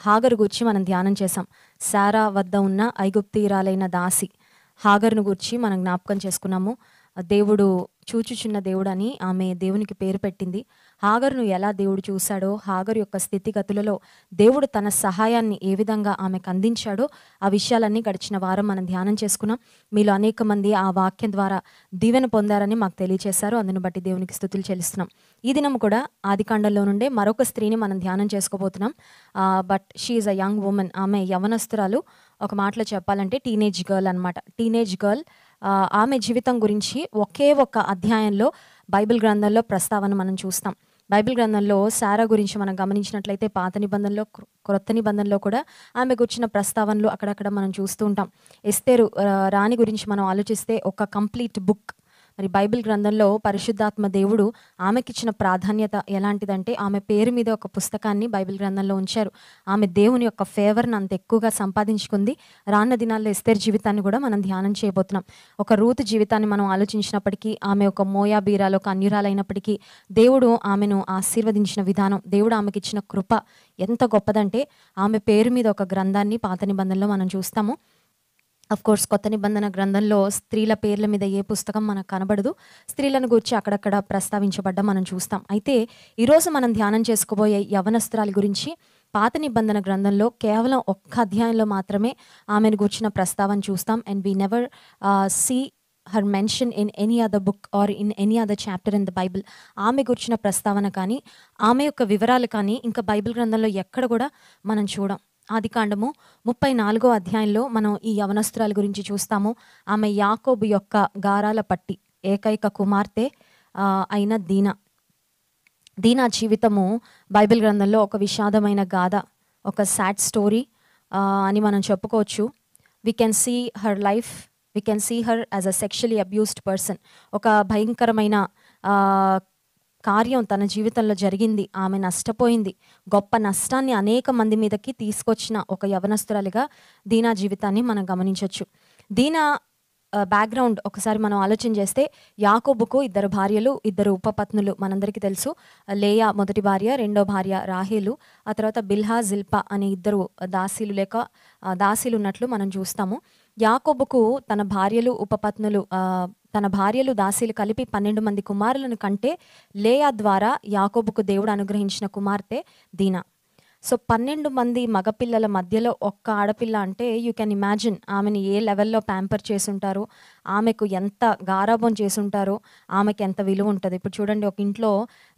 హాగరు గూర్చి మనం ధ్యానం చేసాం. శారా వద్ద ఉన్న ఐగుప్తీయురాలైన దాసి హాగరును గూర్చి మనం జ్ఞాపకం చేసుకున్నాము. దేవుడు చూచుచున్న దేవుడని ఆమె దేవునికి పేరు పెట్టింది. హాగరును ఎలా దేవుడు చూశాడో, హాగరు యొక్క స్థితిగతులలో దేవుడు తన సహాయాన్ని ఏ విధంగా ఆమెకు అందించాడో ఆ విషయాలన్నీ గడిచిన వారం మనం ధ్యానం చేసుకున్నాం. మీలో అనేక మంది ఆ వాక్యం ద్వారా దీవెన పొందారని మాకు తెలియచేశారు. అందును బట్టి దేవునికి స్తుతులు చెల్లిస్తున్నాం. ఈ దినం కూడా ఆదికాండంలో నుండే మరొక స్త్రీని మనం ధ్యానం చేసుకోబోతున్నాం. But she is a young woman. ఆమె యవనస్తురాలు. ఒక మాటలో చెప్పాలంటే టీనేజ్ గర్ల్ అనమాట. Teenage girl. ఆమె జీవితం గురించి ఒకే ఒక్క అధ్యాయంలో బైబిల్ గ్రంథంలో ప్రస్తావన మనం చూస్తాం. బైబిల్ గ్రంథంలో శారా గురించి మనం గమనించినట్లయితే పాత నిబంధనలో, క్రొత్త నిబంధనలో కూడా ఆమె గురించిన ప్రస్తావనలు అక్కడక్కడ మనం చూస్తూ ఉంటాం. ఎస్తేరు రాణి గురించి మనం ఆలోచిస్తే ఒక కంప్లీట్ బుక్. మరి బైబిల్ గ్రంథంలో పరిశుద్ధాత్మ దేవుడు ఆమెకిచ్చిన ప్రాధాన్యత ఎలాంటిదంటే ఆమె పేరు మీద ఒక పుస్తకాన్ని బైబిల్ గ్రంథంలో ఉంచారు. ఆమె దేవుని యొక్క ఫేవర్ని అంత ఎక్కువగా సంపాదించుకుంది. రానున్న దినాల్లో ఎస్తేరు జీవితాన్ని కూడా మనం ధ్యానం చేయబోతున్నాం. ఒక రూతు జీవితాన్ని మనం ఆలోచించినప్పటికీ ఆమె ఒక మోయాబీరాలు, ఒక అన్యురాలైనప్పటికీ దేవుడు ఆమెను ఆశీర్వదించిన విధానం, దేవుడు ఆమెకి ఇచ్చిన కృప ఎంత గొప్పదంటే ఆమె పేరు మీద ఒక గ్రంథాన్ని పాత నిబంధనలో మనం చూస్తాము. కోర్స్ కొత్త నిబంధన గ్రంథంలో స్త్రీల పేర్ల మీద ఏ పుస్తకం మనకు కనబడదు. స్త్రీలను గురించి అక్కడక్కడ ప్రస్తావించబడ్డం మనం చూస్తాం. అయితే ఈరోజు మనం ధ్యానం చేసుకోబోయే యవనస్తురాలి గురించి పాత నిబంధన గ్రంథంలో కేవలం ఒక్క అధ్యాయంలో మాత్రమే ఆమెను గురించిన ప్రస్తావన చూస్తాం. And we never see her mention in any other book or in any other chapter in the Bible. ఆమె గురించిన ప్రస్తావన కానీ ఆమె యొక్క వివరాలు కానీ ఇంకా బైబిల్ గ్రంథంలో ఎక్కడ కూడా మనం చూడం. ఆదికాండము 34వ అధ్యాయంలో మనం ఈ యవనస్తురాలి గురించి చూస్తాము. ఆమె యాకోబు యొక్క గారాల పట్టి ఏకైక కుమార్తె అయిన దీనా. దీనా జీవితము బైబిల్ గ్రంథంలో ఒక విషాదమైన గాథ, ఒక సాడ్ స్టోరీ అని మనం చెప్పుకోవచ్చు. We can see her life, we can see her as a sexually abused person. ఒక భయంకరమైన కార్యం తన జీవితంలో జరిగింది. ఆమె నష్టపోయింది. గొప్ప నష్టాన్ని అనేక మంది మీదకి తీసుకొచ్చిన ఒక యవనస్తురాలిగా దీనా జీవితాన్ని మనం గమనించవచ్చు. దీనా బ్యాక్గ్రౌండ్ ఒకసారి మనం ఆలోచన చేస్తే యాకోబుకు 2 భార్యలు, 2 ఉపపత్నులు మనందరికీ తెలుసు. లేయా మొదటి భార్య, రెండో భార్య రాహేలు, ఆ తర్వాత బిల్హా, జిల్పా అనే 2 దాసీలు లేక దాసీలు ఉన్నట్లు మనం చూస్తాము. యాకోబుకు తన భార్యలు, ఉపపత్నులు, తన భార్యలు, దాసీలు కలిపి 12 మంది కుమారులను కంటే లేయా ద్వారా యాకోబుకు దేవుడు అనుగ్రహించిన కుమార్తె దీనా. సో 12 మంది మగపిల్లల మధ్యలో ఒక్క ఆడపిల్ల అంటే యూ కెన్ ఇమాజిన్ ఆమెను ఏ లెవెల్లో ప్యాంపర్ చేసుంటారో, ఆమెకు ఎంత గారాబం చేసుంటారో, ఆమెకి ఎంత విలువ ఉంటుంది. ఇప్పుడు చూడండి, ఒక ఇంట్లో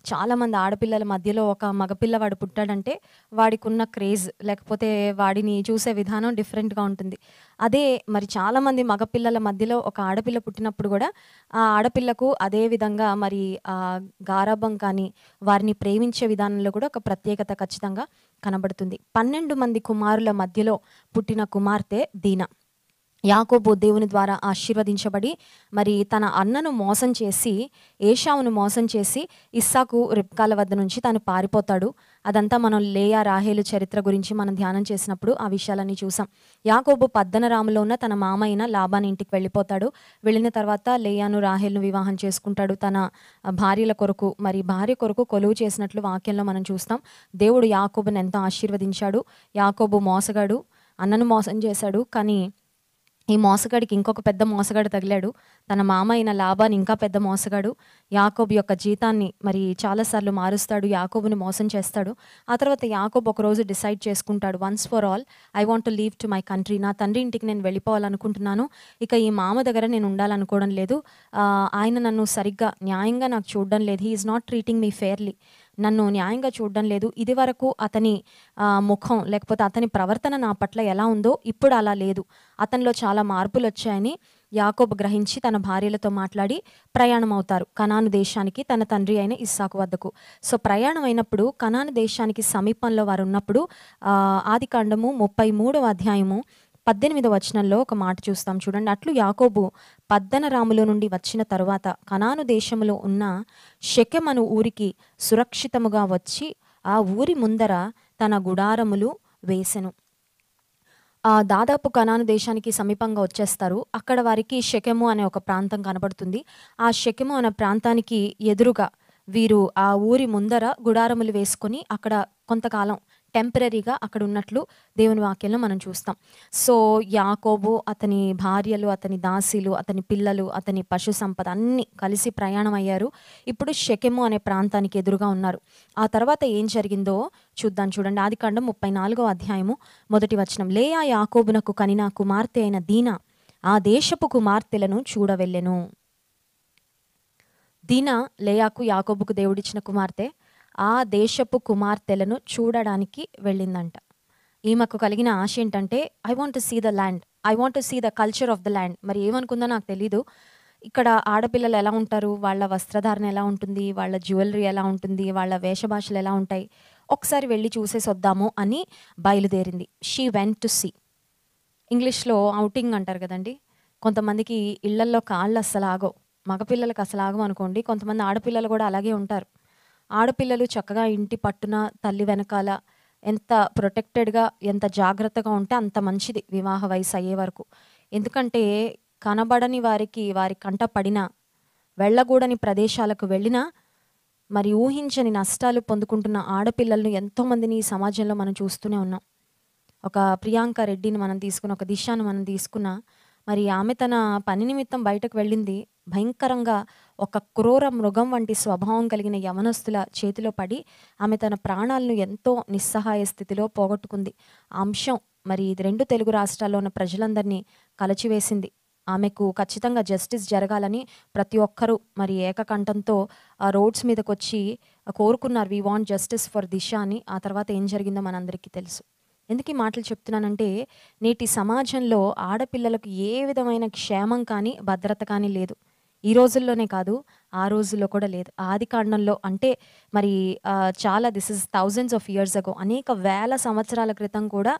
చాలామంది ఆడపిల్లల మధ్యలో ఒక మగపిల్లవాడు పుట్టాడంటే వాడికి ఉన్న క్రేజ్ లేకపోతే వాడిని చూసే విధానం డిఫరెంట్గా ఉంటుంది. అదే మరి చాలామంది మగపిల్లల మధ్యలో ఒక ఆడపిల్ల పుట్టినప్పుడు కూడా ఆ ఆడపిల్లకు అదే విధంగా మరి గారాబం కానీ వారిని ప్రేమించే విధానంలో కూడా ఒక ప్రత్యేకత ఖచ్చితంగా కనబడుతుంది. 12 మంది కుమారుల మధ్యలో పుట్టిన కుమార్తె దీనా. యాకోబు దేవుని ద్వారా ఆశీర్వదించబడి మరి తన అన్నను మోసం చేసి, ఏశావును మోసం చేసి ఇస్సాకు, రిబ్కాల వద్ద నుంచి తను పారిపోతాడు. అదంతా మనం లేయా, రాహేలు చరిత్ర గురించి మనం ధ్యానం చేసినప్పుడు ఆ విషయాలన్నీ చూసాం. యాకోబు పద్దనరాములో ఉన్న తన మామ అయిన లాబాన్ ఇంటికి వెళ్ళిపోతాడు. వెళ్ళిన తర్వాత లేయాను, రాహేలును వివాహం చేసుకుంటాడు. తన భార్యల కొరకు మరి భార్య కొరకు కొలువు చేసినట్లు వాక్యంలో మనం చూస్తాం. దేవుడు యాకోబుని ఎంతో ఆశీర్వదించాడు. యాకోబు మోసగాడు, అన్నను మోసం చేశాడు. కానీ ఈ మోసగాడికి ఇంకొక పెద్ద మోసగాడు తగిలాడు. తన మామ అయిన లాబాన్ ఇంకా పెద్ద మోసగాడు. యాకోబు యొక్క జీతాన్ని మరి చాలాసార్లు మారుస్తాడు, యాకోబుని మోసం చేస్తాడు. ఆ తర్వాత యాకోబు ఒకరోజు డిసైడ్ చేసుకుంటాడు, once for all I want to leave to my country. నా తండ్రి ఇంటికి నేను వెళ్ళిపోవాలనుకుంటున్నాను. ఇక ఈ మామ దగ్గర నేను ఉండాలనుకోవడం లేదు. ఆయన నన్ను సరిగ్గా న్యాయంగా నాకు చూడడం లేదు. He is not treating me fairly. నన్ను న్యాయంగా చూడడం లేదు. ఇది వరకు అతని ముఖం లేకపోతే అతని ప్రవర్తన నా పట్ల ఎలా ఉందో ఇప్పుడు అలా లేదు. అతనిలో చాలా మార్పులు వచ్చాయని యాకోబు గ్రహించి తన భార్యలతో మాట్లాడి ప్రయాణం అవుతారు కనాను దేశానికి, తన తండ్రి అయిన ఇస్సాకు వద్దకు. సో ప్రయాణం అయినప్పుడు కనాను దేశానికి సమీపంలో వారు ఉన్నప్పుడు ఆదికాండము 33వ అధ్యాయము 18వ వచనంలో ఒక మాట చూస్తాం. చూడండి, అట్లు యాకోబు పద్దనరాములో నుండి వచ్చిన తరువాత కనాను దేశములో ఉన్న షెకెమను ఊరికి సురక్షితముగా వచ్చి ఆ ఊరి ముందర తన గుడారములు వేసెను. దాదాపు కనాను దేశానికి సమీపంగా వచ్చేస్తారు. అక్కడ వారికి షెకెము అనే ఒక ప్రాంతం కనబడుతుంది. ఆ షెకెము అనే ప్రాంతానికి ఎదురుగా వీరు ఆ ఊరి ముందర గుడారములు వేసుకొని అక్కడ కొంతకాలం టెంపరరీగా అక్కడ ఉన్నట్లు దేవుని వాక్యంలో మనం చూస్తాం. సో, యాకోబు, అతని భార్యలు, అతని దాసీలు, అతని పిల్లలు, అతని పశు సంపద అన్నీ కలిసి ప్రయాణం అయ్యారు. ఇప్పుడు షెకెము అనే ప్రాంతానికి ఎదురుగా ఉన్నారు. ఆ తర్వాత ఏం జరిగిందో చూద్దాం చూడండి. ఆదికాండం 34వ అధ్యాయము 1 వచనం. లేయా యాకోబునకు కనిన కుమార్తె అయిన దీనా ఆ దేశపు కుమార్తెలను చూడవెళ్ళెను. దీనా లేయాకు యాకోబుకు దేవుడిచ్చిన కుమార్తె. ఆ దేశపు కుమార్తెలను చూడడానికి వెళ్ళిందంట. ఈమెకు కలిగిన ఆశ ఏంటంటే, I want to see the land, I want to see the culture of the land. మరి ఏమనుకుందో నాకు తెలీదు. ఇక్కడ ఆడపిల్లలు ఎలా ఉంటారు, వాళ్ళ వస్త్రధారణ ఎలా ఉంటుంది, వాళ్ళ జ్యువెలరీ ఎలా ఉంటుంది, వాళ్ళ వేషభాషలు ఎలా ఉంటాయి, ఒకసారి వెళ్ళి చూసేసి వద్దాము అని బయలుదేరింది. She went to see. ఇంగ్లీష్లో ఔటింగ్ అంటారు కదండి. కొంతమందికి ఇళ్లల్లో కాళ్ళు అస్సలు ఆగవు, మగపిల్లలకు అసలు ఆగవు అనుకోండి. కొంతమంది ఆడపిల్లలు కూడా అలాగే ఉంటారు. ఆడపిల్లలు చక్కగా ఇంటి పట్టున తల్లి వెనకాల ఎంత ప్రొటెక్టెడ్గా, ఎంత జాగ్రత్తగా ఉంటే అంత మంచిది వివాహ వయసు అయ్యే వరకు. ఎందుకంటే కనబడని వారికి, వారి కంట పడినా, వెళ్ళకూడని ప్రదేశాలకు వెళ్ళినా మరి ఊహించని నష్టాలు పొందుకుంటున్న ఆడపిల్లలను ఎంతోమందిని ఈ సమాజంలో మనం చూస్తూనే ఉన్నాం. ఒక ప్రియాంక రెడ్డిని మనం తీసుకున్న, ఒక దిశాను మనం తీసుకున్న, మరి ఆమె తన పని నిమిత్తం బయటకు వెళ్ళింది. భయంకరంగా ఒక క్రూర మృగం వంటి స్వభావం కలిగిన యవనస్తుల చేతిలో పడి ఆమె తన ప్రాణాలను ఎంతో నిస్సహాయ స్థితిలో పోగొట్టుకుంది. ఆ అంశం మరి ఇది 2 తెలుగు రాష్ట్రాల్లో ఉన్న ప్రజలందరినీ కలచివేసింది. ఆమెకు ఖచ్చితంగా జస్టిస్ జరగాలని ప్రతి ఒక్కరూ మరి ఏకకంఠంతో ఆ రోడ్స్ మీదకొచ్చి కోరుకున్నారు, వి వాంట్ జస్టిస్ ఫర్ దిశ అని. ఆ తర్వాత ఏం జరిగిందో మనందరికీ తెలుసు. ఎందుకు ఈ మాటలు చెప్తున్నానంటే, నేటి సమాజంలో ఆడపిల్లలకు ఏ విధమైన క్షేమం కానీ, భద్రత కానీ లేదు. ఈ రోజుల్లోనే కాదు, ఆ రోజుల్లో కూడా లేదు. ఆదికాండంలో అంటే మరి చాలా this is thousands of years ago, అనేక వేల సంవత్సరాల క్రితం కూడా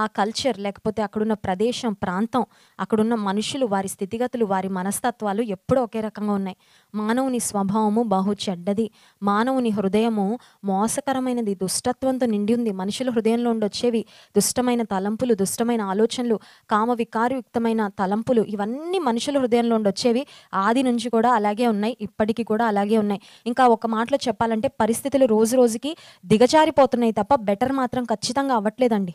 ఆ కల్చర్, లేకపోతే అక్కడున్న ప్రదేశం, ప్రాంతం, అక్కడున్న మనుషులు, వారి స్థితిగతులు, వారి మనస్తత్వాలు ఎప్పుడూ ఒకే రకంగా ఉన్నాయి. మానవుని స్వభావము బహు చెడ్డది, మానవుని హృదయము మోసకరమైనది, దుష్టత్వంతో నిండి ఉంది. మనుషుల హృదయంలో నుండి వచ్చేవి దుష్టమైన తలంపులు, దుష్టమైన ఆలోచనలు, కామ వికారయుక్తమైన తలంపులు, ఇవన్నీ మనుషుల హృదయంలో నుండి వచ్చేవి. ఆది నుంచి కూడా అలాగే ఉన్నాయి, ఇప్పటికీ కూడా అలాగే ఉన్నాయి. ఇంకా ఒక మాటలో చెప్పాలంటే పరిస్థితులు రోజు రోజుకి దిగజారిపోతున్నాయి తప్ప బెటర్ మాత్రం ఖచ్చితంగా అవ్వట్లేదండి.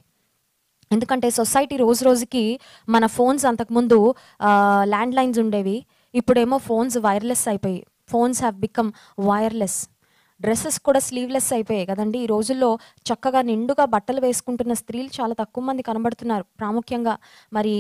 ఎందుకంటే సొసైటీ రోజు రోజుకి, మన ఫోన్స్ అంతకుముందు ల్యాండ్ లైన్స్ ఉండేవి, ఇప్పుడేమో ఫోన్స్ వైర్లెస్ అయిపోయి, phones have become wireless. Dresses కూడా స్లీవ్లెస్ అయిపోయాయి కదండి. ఈ రోజుల్లో చక్కగా నిండుగా బట్టలు వేసుకుంటున్న స్త్రీలు చాలా తక్కువ మంది కనబడుతున్నారు. ప్రాముఖ్యంగా మరి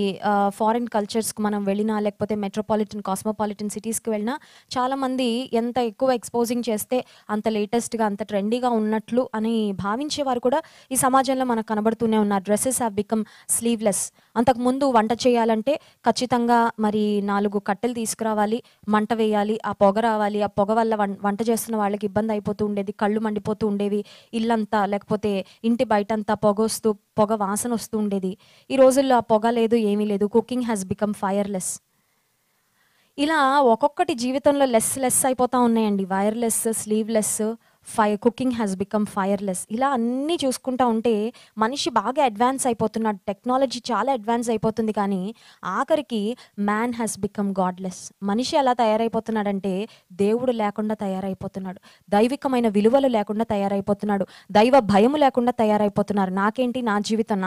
ఫారిన్ కల్చర్స్కి మనం వెళ్ళినా, లేకపోతే మెట్రోపాలిటన్, కాస్మోపాలిటన్ సిటీస్కి వెళ్ళినా చాలామంది ఎంత ఎక్కువ ఎక్స్పోజింగ్ చేస్తే అంత లేటెస్ట్గా, అంత ట్రెండీగా ఉన్నట్లు అని భావించేవారు కూడా ఈ సమాజంలో మనకు కనబడుతూనే ఉన్నారు. Dresses have become sleeveless. అంతకుముందు వంట చేయాలంటే ఖచ్చితంగా మరి 4 కట్టెలు తీసుకురావాలి, మంట వేయాలి, ఆ పొగ రావాలి, ఆ పొగ వల్ల వంట చేస్తున్న వాళ్ళకి ఇబ్బంది అయిపోతూ ఉండేది, కళ్ళు మండిపోతూ ఉండేవి, ఇల్లంతా లేకపోతే ఇంటి బయటంతా పొగ వాసన వస్తూ ఉండేది. ఈ రోజుల్లో ఆ పొగ లేదు, ఏమీ లేదు. Cooking has become fireless. ఇలా ఒక్కొక్కటి జీవితంలో లెస్ అయిపోతూ ఉన్నాయండి. Wireless, sleeveless, cooking has become fireless. ఇలా అన్నీ చూసుకుంటా ఉంటే మనిషి బాగా అడ్వాన్స్ అయిపోతున్నాడు. టెక్నాలజీ చాలా అడ్వాన్స్ అయిపోతుంది. కానీ ఆఖరికి మ్యాన్ హ్యాస్ బికమ్ గాడ్లెస్. మనిషి ఎలా తయారైపోతున్నాడంటే దేవుడు లేకుండా తయారైపోతున్నాడు, దైవికమైన విలువలు లేకుండా తయారైపోతున్నాడు, దైవ భయము లేకుండా తయారైపోతున్నారు. నాకేంటి, నా జీవితం,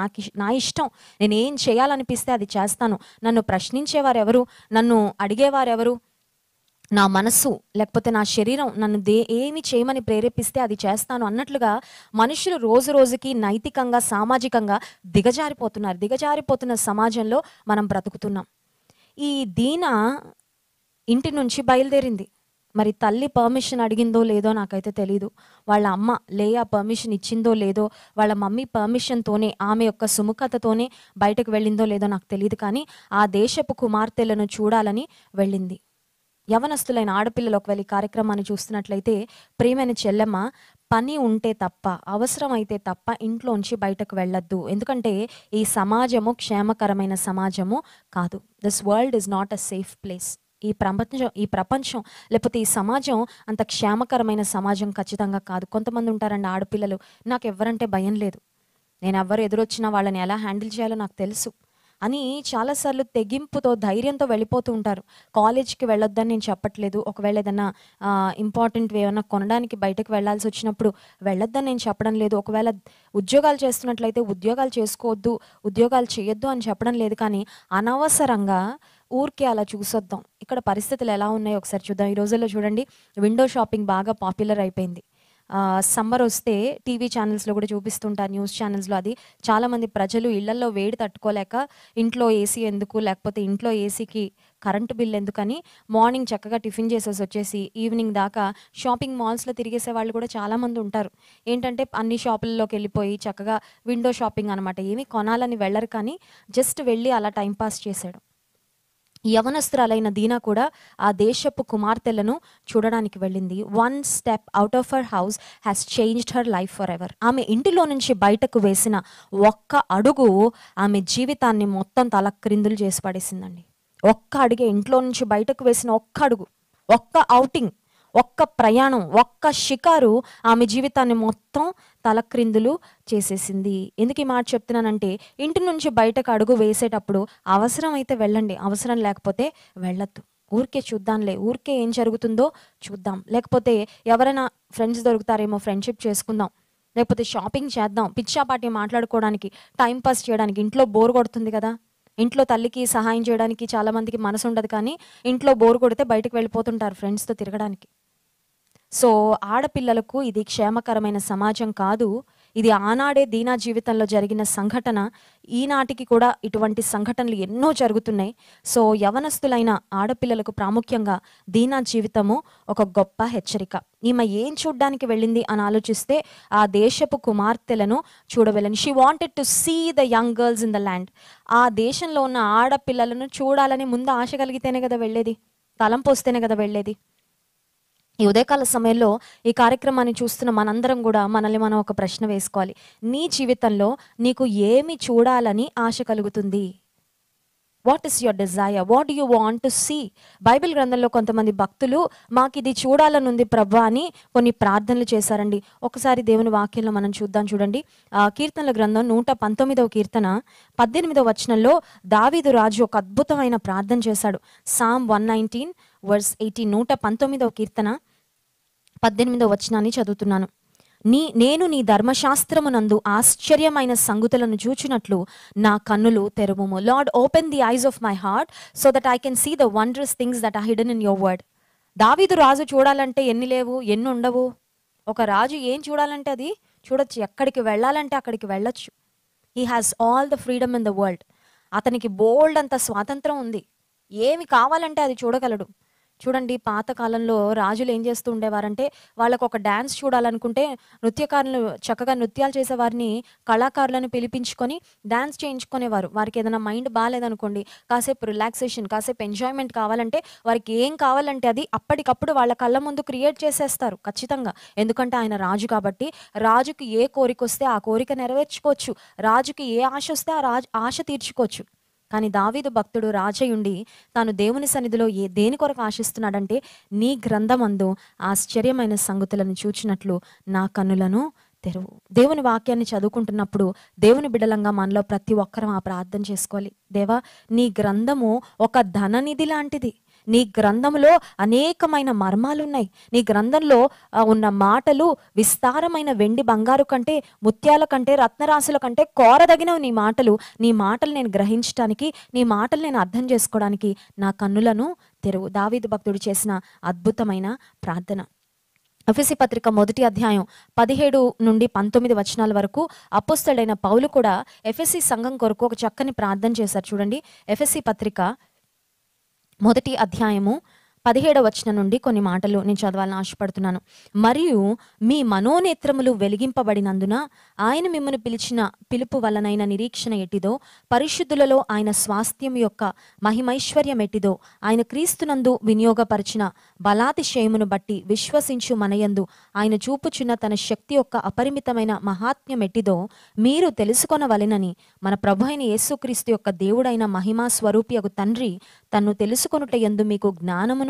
నా ఇష్టం, నేను ఏం చేయాలనిపిస్తే అది చేస్తాను, నన్ను ప్రశ్నించేవారు ఎవరు, నన్ను అడిగేవారెవరు, నా మనస్సు లేకపోతే నా శరీరం నన్ను ఏమి చేయమని ప్రేరేపిస్తే అది చేస్తాను అన్నట్లుగా మనుషులు రోజు రోజుకి నైతికంగా, సామాజికంగా దిగజారిపోతున్నారు. దిగజారిపోతున్న సమాజంలో మనం బ్రతుకుతున్నాం. ఈ దీనా ఇంటి నుంచి బయలుదేరింది. మరి తల్లి పర్మిషన్ అడిగిందో లేదో నాకైతే తెలీదు, వాళ్ళ అమ్మ లేయా పర్మిషన్ ఇచ్చిందో లేదో, వాళ్ళ మమ్మీ పర్మిషన్తోనే, ఆమె యొక్క సుముఖతతోనే బయటకు వెళ్ళిందో లేదో నాకు తెలియదు. కానీ ఆ దేశపు కుమార్తెలను చూడాలని వెళ్ళింది. యవనస్తులైన ఆడపిల్లలు ఒకవేళ ఈ కార్యక్రమాన్ని చూస్తున్నట్లయితే, ప్రియమైన చెల్లెమ్మ, పని ఉంటే తప్ప, అవసరమైతే తప్ప ఇంట్లోంచి బయటకు వెళ్ళొద్దు. ఎందుకంటే ఈ సమాజము క్షేమకరమైన సమాజము కాదు. This world is not a safe place. ఈ ప్రపంచం లేకపోతే ఈ సమాజం అంత క్షేమకరమైన సమాజం ఖచ్చితంగా కాదు. కొంతమంది ఉంటారండి ఆడపిల్లలు, నాకు ఎవరంటే భయం లేదు, నేను ఎవరు ఎదురొచ్చినా వాళ్ళని ఎలా హ్యాండిల్ చేయాలో నాకు తెలుసు, అని చాలాసార్లు తెగింపుతో, ధైర్యంతో వెళ్ళిపోతూ ఉంటారు. కాలేజ్‌కి వెళ్ళొద్దని నేను చెప్పట్లేదు. ఒకవేళ ఏదన్నా ఇంపార్టెంట్‌వి ఏమన్నా కొనడానికి బయటకు వెళ్ళాల్సొచ్చినప్పుడు వెళ్ళొద్దని నేను చెప్పడం లేదు. ఒకవేళ ఉద్యోగాలు చేస్తున్నట్లయితే ఉద్యోగాలు చేసుకోవద్దు, ఉద్యోగాలు చేయొద్దు అని చెప్పడం లేదు. కానీ అనవసరంగా ఊరికే అలా చూసొద్దాం. ఇక్కడ పరిస్థితులు ఎలా ఉన్నాయో ఒకసారి చూద్దాం. ఈ రోజుల్లో చూడండి, విండో షాపింగ్ బాగా పాపులర్ అయిపోయింది. సమ్మర్ వస్తే టీవీ ఛానల్స్‌లో కూడా చూపిస్తుంటారు, న్యూస్ ఛానల్స్‌లో. అది చాలామంది ప్రజలు ఇళ్లల్లో వేడి తట్టుకోలేక ఇంట్లో ఏసీ ఎందుకు, లేకపోతే ఇంట్లో ఏసీకి కరెంటు బిల్ ఎందుకని మార్నింగ్ చక్కగా టిఫిన్ చేసేసి వచ్చేసి ఈవినింగ్ దాకా షాపింగ్ మాల్స్‌లో తిరిగేసే వాళ్ళు కూడా చాలామంది ఉంటారు. ఏంటంటే అన్ని షాపుల్లోకి వెళ్ళిపోయి చక్కగా విండో షాపింగ్ అనమాట. ఏమి కొనాలని వెళ్ళరు, కానీ జస్ట్ వెళ్ళి అలా టైం పాస్ చేసేయడం. యవనస్తురాలైన దీనా కూడా ఆ దేశపు కుమార్తెలను చూడడానికి వెళ్ళింది. One step out of her house has changed her life for ever. ఆమె ఇంటిలో నుంచి బయటకు వేసిన ఒక్క అడుగు ఆమె జీవితాన్ని మొత్తం తలక్రిందులు చేసి పడేసిందండి. ఒక్క అడుగే, ఇంట్లో నుంచి బయటకు వేసిన ఒక్క అడుగు, ఒక్క ఔటింగ్, ఒక్క ప్రయాణం, ఒక్క షికారు ఆమె జీవితాన్ని మొత్తం తలక్రిందులు చేసేసింది. ఎందుకు ఈ మాట చెప్తున్నానంటే, ఇంటి నుంచి బయటకు అడుగు వేసేటప్పుడు అవసరం అయితే వెళ్ళండి, అవసరం లేకపోతే వెళ్ళొద్దు. ఊరికే చూద్దాంలే, ఊరికే ఏం జరుగుతుందో చూద్దాం, లేకపోతే ఎవరైనా ఫ్రెండ్స్ దొరుకుతారేమో ఫ్రెండ్షిప్ చేసుకుందాం, లేకపోతే షాపింగ్ చేద్దాం, పిచ్చాపాటి మాట్లాడుకోవడానికి, టైం పాస్ చేయడానికి. ఇంట్లో బోర్ కొడుతుంది కదా, ఇంట్లో తల్లికి సహాయం చేయడానికి చాలామందికి మనసు ఉండదు, కానీ ఇంట్లో బోర్ కొడితే బయటకు వెళ్ళిపోతుంటారు ఫ్రెండ్స్తో తిరగడానికి. సో ఆడపిల్లలకు ఇది క్షేమకరమైన సమాజం కాదు. ఇది ఆనాడే దీనా జీవితంలో జరిగిన సంఘటన. ఈనాటికి కూడా ఇటువంటి సంఘటనలు ఎన్నో జరుగుతున్నాయి. సో యవనస్తులైన ఆడపిల్లలకు ప్రాముఖ్యంగా దీనా జీవితము ఒక గొప్ప హెచ్చరిక. ఈమె ఏం చూడ్డానికి వెళ్ళింది అని ఆలోచిస్తే ఆ దేశపు కుమార్తెలను చూడవెళ్ళని. She wanted to see the young girls in the land. ఆ దేశంలో ఉన్న ఆడపిల్లలను చూడాలని ముందు ఆశ కలిగితేనే కదా వెళ్ళేది, తలంపు వస్తేనే కదా వెళ్ళేది. ఈ ఉదయకాల సమయంలో ఈ కార్యక్రమాన్ని చూస్తున్న మనందరం కూడా మనల్ని మనం ఒక ప్రశ్న వేసుకోవాలి. నీ జీవితంలో నీకు ఏమి చూడాలని ఆశ కలుగుతుంది? What is your desire? What do you want to see? Bible గ్రంథంలో కొంతమంది భక్తులు మాకు ఇది చూడాలనుంది ప్రభా అని కొన్ని ప్రార్థనలు చేశారండి. ఒకసారి దేవుని వాక్యంలో మనం చూద్దాం. చూడండి, కీర్తనల గ్రంథం 119వ కీర్తన 18వ వచనంలో దావీదు రాజు ఒక అద్భుతమైన ప్రార్థన చేశాడు. సామ్ 119 వర్స్ 18, 119వ కీర్తన 18వ వచనాన్ని చదువుతున్నాను. నేను నీ ధర్మశాస్త్రమునందు ఆశ్చర్యమైన సంగతులను చూచినట్లు నా కన్నులు తెరువుము. Lord, open the eyes of my heart so that I can see the wondrous things that are hidden in your word. దావీదు రాజు చూడాలంటే ఎన్ని లేవు, ఎన్ని ఉండవు. ఒక రాజు ఏం చూడాలంటే అది చూడొచ్చు, ఎక్కడికి వెళ్ళాలంటే అక్కడికి వెళ్ళొచ్చు. He has all the freedom in the world. అతనికి బోల్డ్ అంత స్వాతంత్రం ఉంది, ఏమి కావాలంటే అది చూడగలడు. చూడండి, పాతకాలంలో రాజులు ఏం చేస్తూ ఉండేవారంటే, వాళ్ళకు ఒక డ్యాన్స్ చూడాలనుకుంటే నృత్యకారులు, చక్కగా నృత్యాలు చేసేవారిని, కళాకారులను పిలిపించుకొని డ్యాన్స్ చేయించుకునేవారు. వారికి ఏదైనా మైండ్ బాగాలేదనుకోండి, కాసేపు రిలాక్సేషన్, కాసేపు ఎంజాయ్మెంట్ కావాలంటే, వారికి ఏం కావాలంటే అది అప్పటికప్పుడు వాళ్ళ కళ్ళ ముందు క్రియేట్ చేసేస్తారు ఖచ్చితంగా. ఎందుకంటే ఆయన రాజు కాబట్టి, రాజుకి ఏ కోరిక వస్తే ఆ కోరిక నెరవేర్చుకోవచ్చు, రాజుకి ఏ ఆశ వస్తే ఆ ఆశ తీర్చుకోవచ్చు. కానీ దావీదు భక్తుడు రాజయుండి తాను దేవుని సన్నిధిలో దేని కొరకు ఆశిస్తున్నాడంటే, నీ గ్రంథమందు ఆశ్చర్యమైన సంగతులను చూచినట్లు నా కన్నులను తెరువు. దేవుని వాక్యాన్ని చదువుకుంటున్నప్పుడు దేవుని బిడ్డలంగా మనలో ప్రతి ఒక్కరం ఆ ప్రార్థన చేసుకోవాలి. దేవా, నీ గ్రంథము ఒక ధననిధి లాంటిది. నీ గ్రంథంలో అనేకమైన మర్మాలున్నాయి. నీ గ్రంథంలో ఉన్న మాటలు విస్తారమైన వెండి బంగారు కంటే, ముత్యాల కంటే, రత్నరాశుల కంటే కోరదగినవి నీ మాటలు. నీ మాటలు నేను గ్రహించడానికి, నీ మాటలు నేను అర్థం చేసుకోవడానికి నా కన్నులను తెరువు. దావీదు భక్తుడు చేసిన అద్భుతమైన ప్రార్థన. ఎఫెసీ పత్రిక 1వ అధ్యాయం 17 నుండి 19 వచనాల వరకు అపోస్తలుడైన పౌలు కూడా ఎఫెసీ సంఘం కొరకు ఒక చక్కని ప్రార్థన చేశారు. చూడండి, ఎఫెసీ పత్రిక 1వ అధ్యాయము 17వ వచనం నుండి కొన్ని మాటలు నేను చదవాలని ఆశపడుతున్నాను. మరియు మీ మనోనేత్రములు వెలిగింపబడినందున ఆయన మిమ్మల్ని పిలిచిన పిలుపు వలనైన నిరీక్షణ ఎట్టిదో, పరిశుద్ధులలో ఆయన స్వాస్థ్యం యొక్క మహిమైశ్వర్యం ఎట్టిదో, ఆయన క్రీస్తునందు వినియోగపరిచిన బలాతిశయమును బట్టి విశ్వసించు మనయందు ఆయన చూపుచున్న తన శక్తి యొక్క అపరిమితమైన మహాత్మ్యం ఎట్టిదో మీరు తెలుసుకొనవలెనని మన ప్రభు అయిన యేసుక్రీస్తు యొక్క దేవుడైన మహిమా స్వరూపియగు తండ్రి తన్ను తెలుసుకొనుట యందు మీకు జ్ఞానమును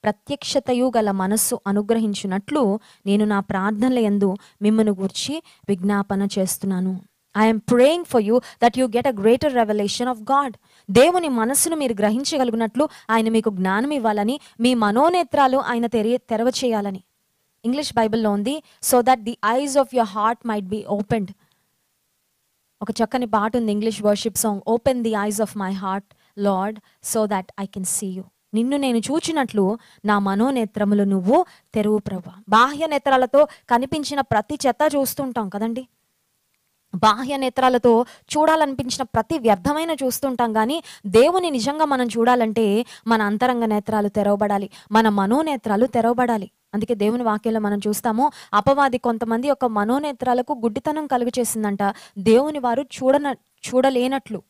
ప్రత్యక్షతయు గల మనస్సు అనుగ్రహించినట్లు నేను నా ప్రార్థనల యందు మిమ్మను గూర్చి విజ్ఞాపన చేస్తున్నాను. I'm praying for you that you get a greater revolution of God. దేవుని మనస్సును మీరు గ్రహించగలిగినట్లు ఆయన మీకు జ్ఞానం ఇవ్వాలని, మీ మనోనేత్రాలు ఆయన తెరవ చేయాలని. ఇంగ్లీష్ బైబిల్లో ఉంది, so that the eyes of your heart might be opened. ఒక చక్కని పాట ఉంది, English worship song, open the eyes of my heart lord so that I can see you. నిన్ను నేను చూచినట్లు నా మనోనేత్రములు నువ్వు తెరువు ప్రభువా. బాహ్య నేత్రాలతో కనిపించిన ప్రతి చెత్త చూస్తుంటాం కదండి. బాహ్య నేత్రాలతో చూడాలనిపించిన ప్రతి వ్యర్థమైన చూస్తుంటాం, కానీ దేవుని నిజంగా మనం చూడాలంటే మన అంతరంగ నేత్రాలు తెరవబడాలి, మన మనోనేత్రాలు తెరవబడాలి. అందుకే దేవుని వాక్యంలో మనం చూస్తాము, అపవాది కొంతమంది యొక్క మనోనేత్రాలకు గుడ్డితనం కలుగు చేసిందంట. దేవుని వారు చూడలేనట్లు,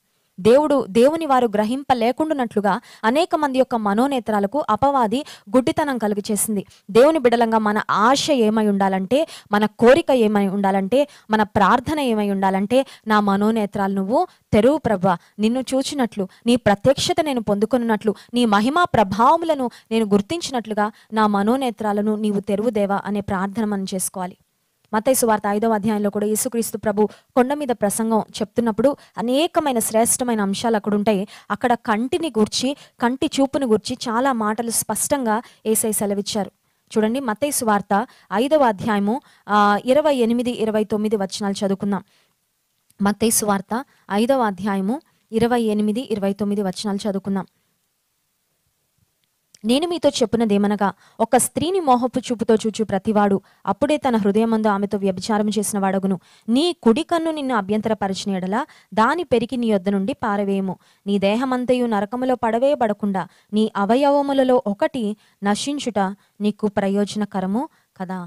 దేవుని వారు గ్రహింపలేకుండానట్లుగా అనేక మంది యొక్క మనోనేత్రాలకు అపవాది గుడ్డితనం కలుగు చేసింది. దేవుని బిడలంగా మన ఆశ ఏమై ఉండాలంటే, మన కోరిక ఏమై ఉండాలంటే, మన ప్రార్థన ఏమై ఉండాలంటే, నా మనోనేత్రాలు నువ్వు తెరువు ప్రభువా. నిన్ను చూచినట్లు, నీ ప్రత్యక్షత నేను పొందుకున్నట్లు, నీ మహిమా ప్రభావములను నేను గుర్తించినట్లుగా నా మనోనేత్రాలను నీవు తెరువు దేవా అనే ప్రార్థన మనం చేసుకోవాలి. మత్తయి సువార్త 5వ అధ్యాయంలో కూడా యేసుక్రీస్తు ప్రభు కొండ మీద ప్రసంగం చెప్తున్నప్పుడు అనేకమైన శ్రేష్టమైన అంశాలు అక్కడ ఉంటాయి. అక్కడ కంటి చూపును గూర్చి చాలా మాటలు స్పష్టంగా యేసయ్య సెలవిచ్చారు. చూడండి, మత్తయి సువార్త 5వ అధ్యాయము 28-29 వచనాలు చదువుకుందాం. మత్తయి సువార్త 5వ అధ్యాయము 28-29 వచనాలు చదువుకుందాం. నేను మీతో చెప్పునదేమనగా, ఒక స్త్రీని మోహపు చూపుతో చూచు ప్రతివాడు అప్పుడే తన హృదయమందు ఆమెతో వ్యభిచారం చేసిన వాడగును. నీ కుడి కన్ను నిన్ను అభ్యంతరపరిచిన ఎడల దాని పెరికి నీ యొద్ద నుండి పారవేయము. నీ దేహమంతయు నరకములో పడవేయబడకుండా నీ అవయవములలో ఒకటి నశించుట నీకు ప్రయోజనకరము కదా.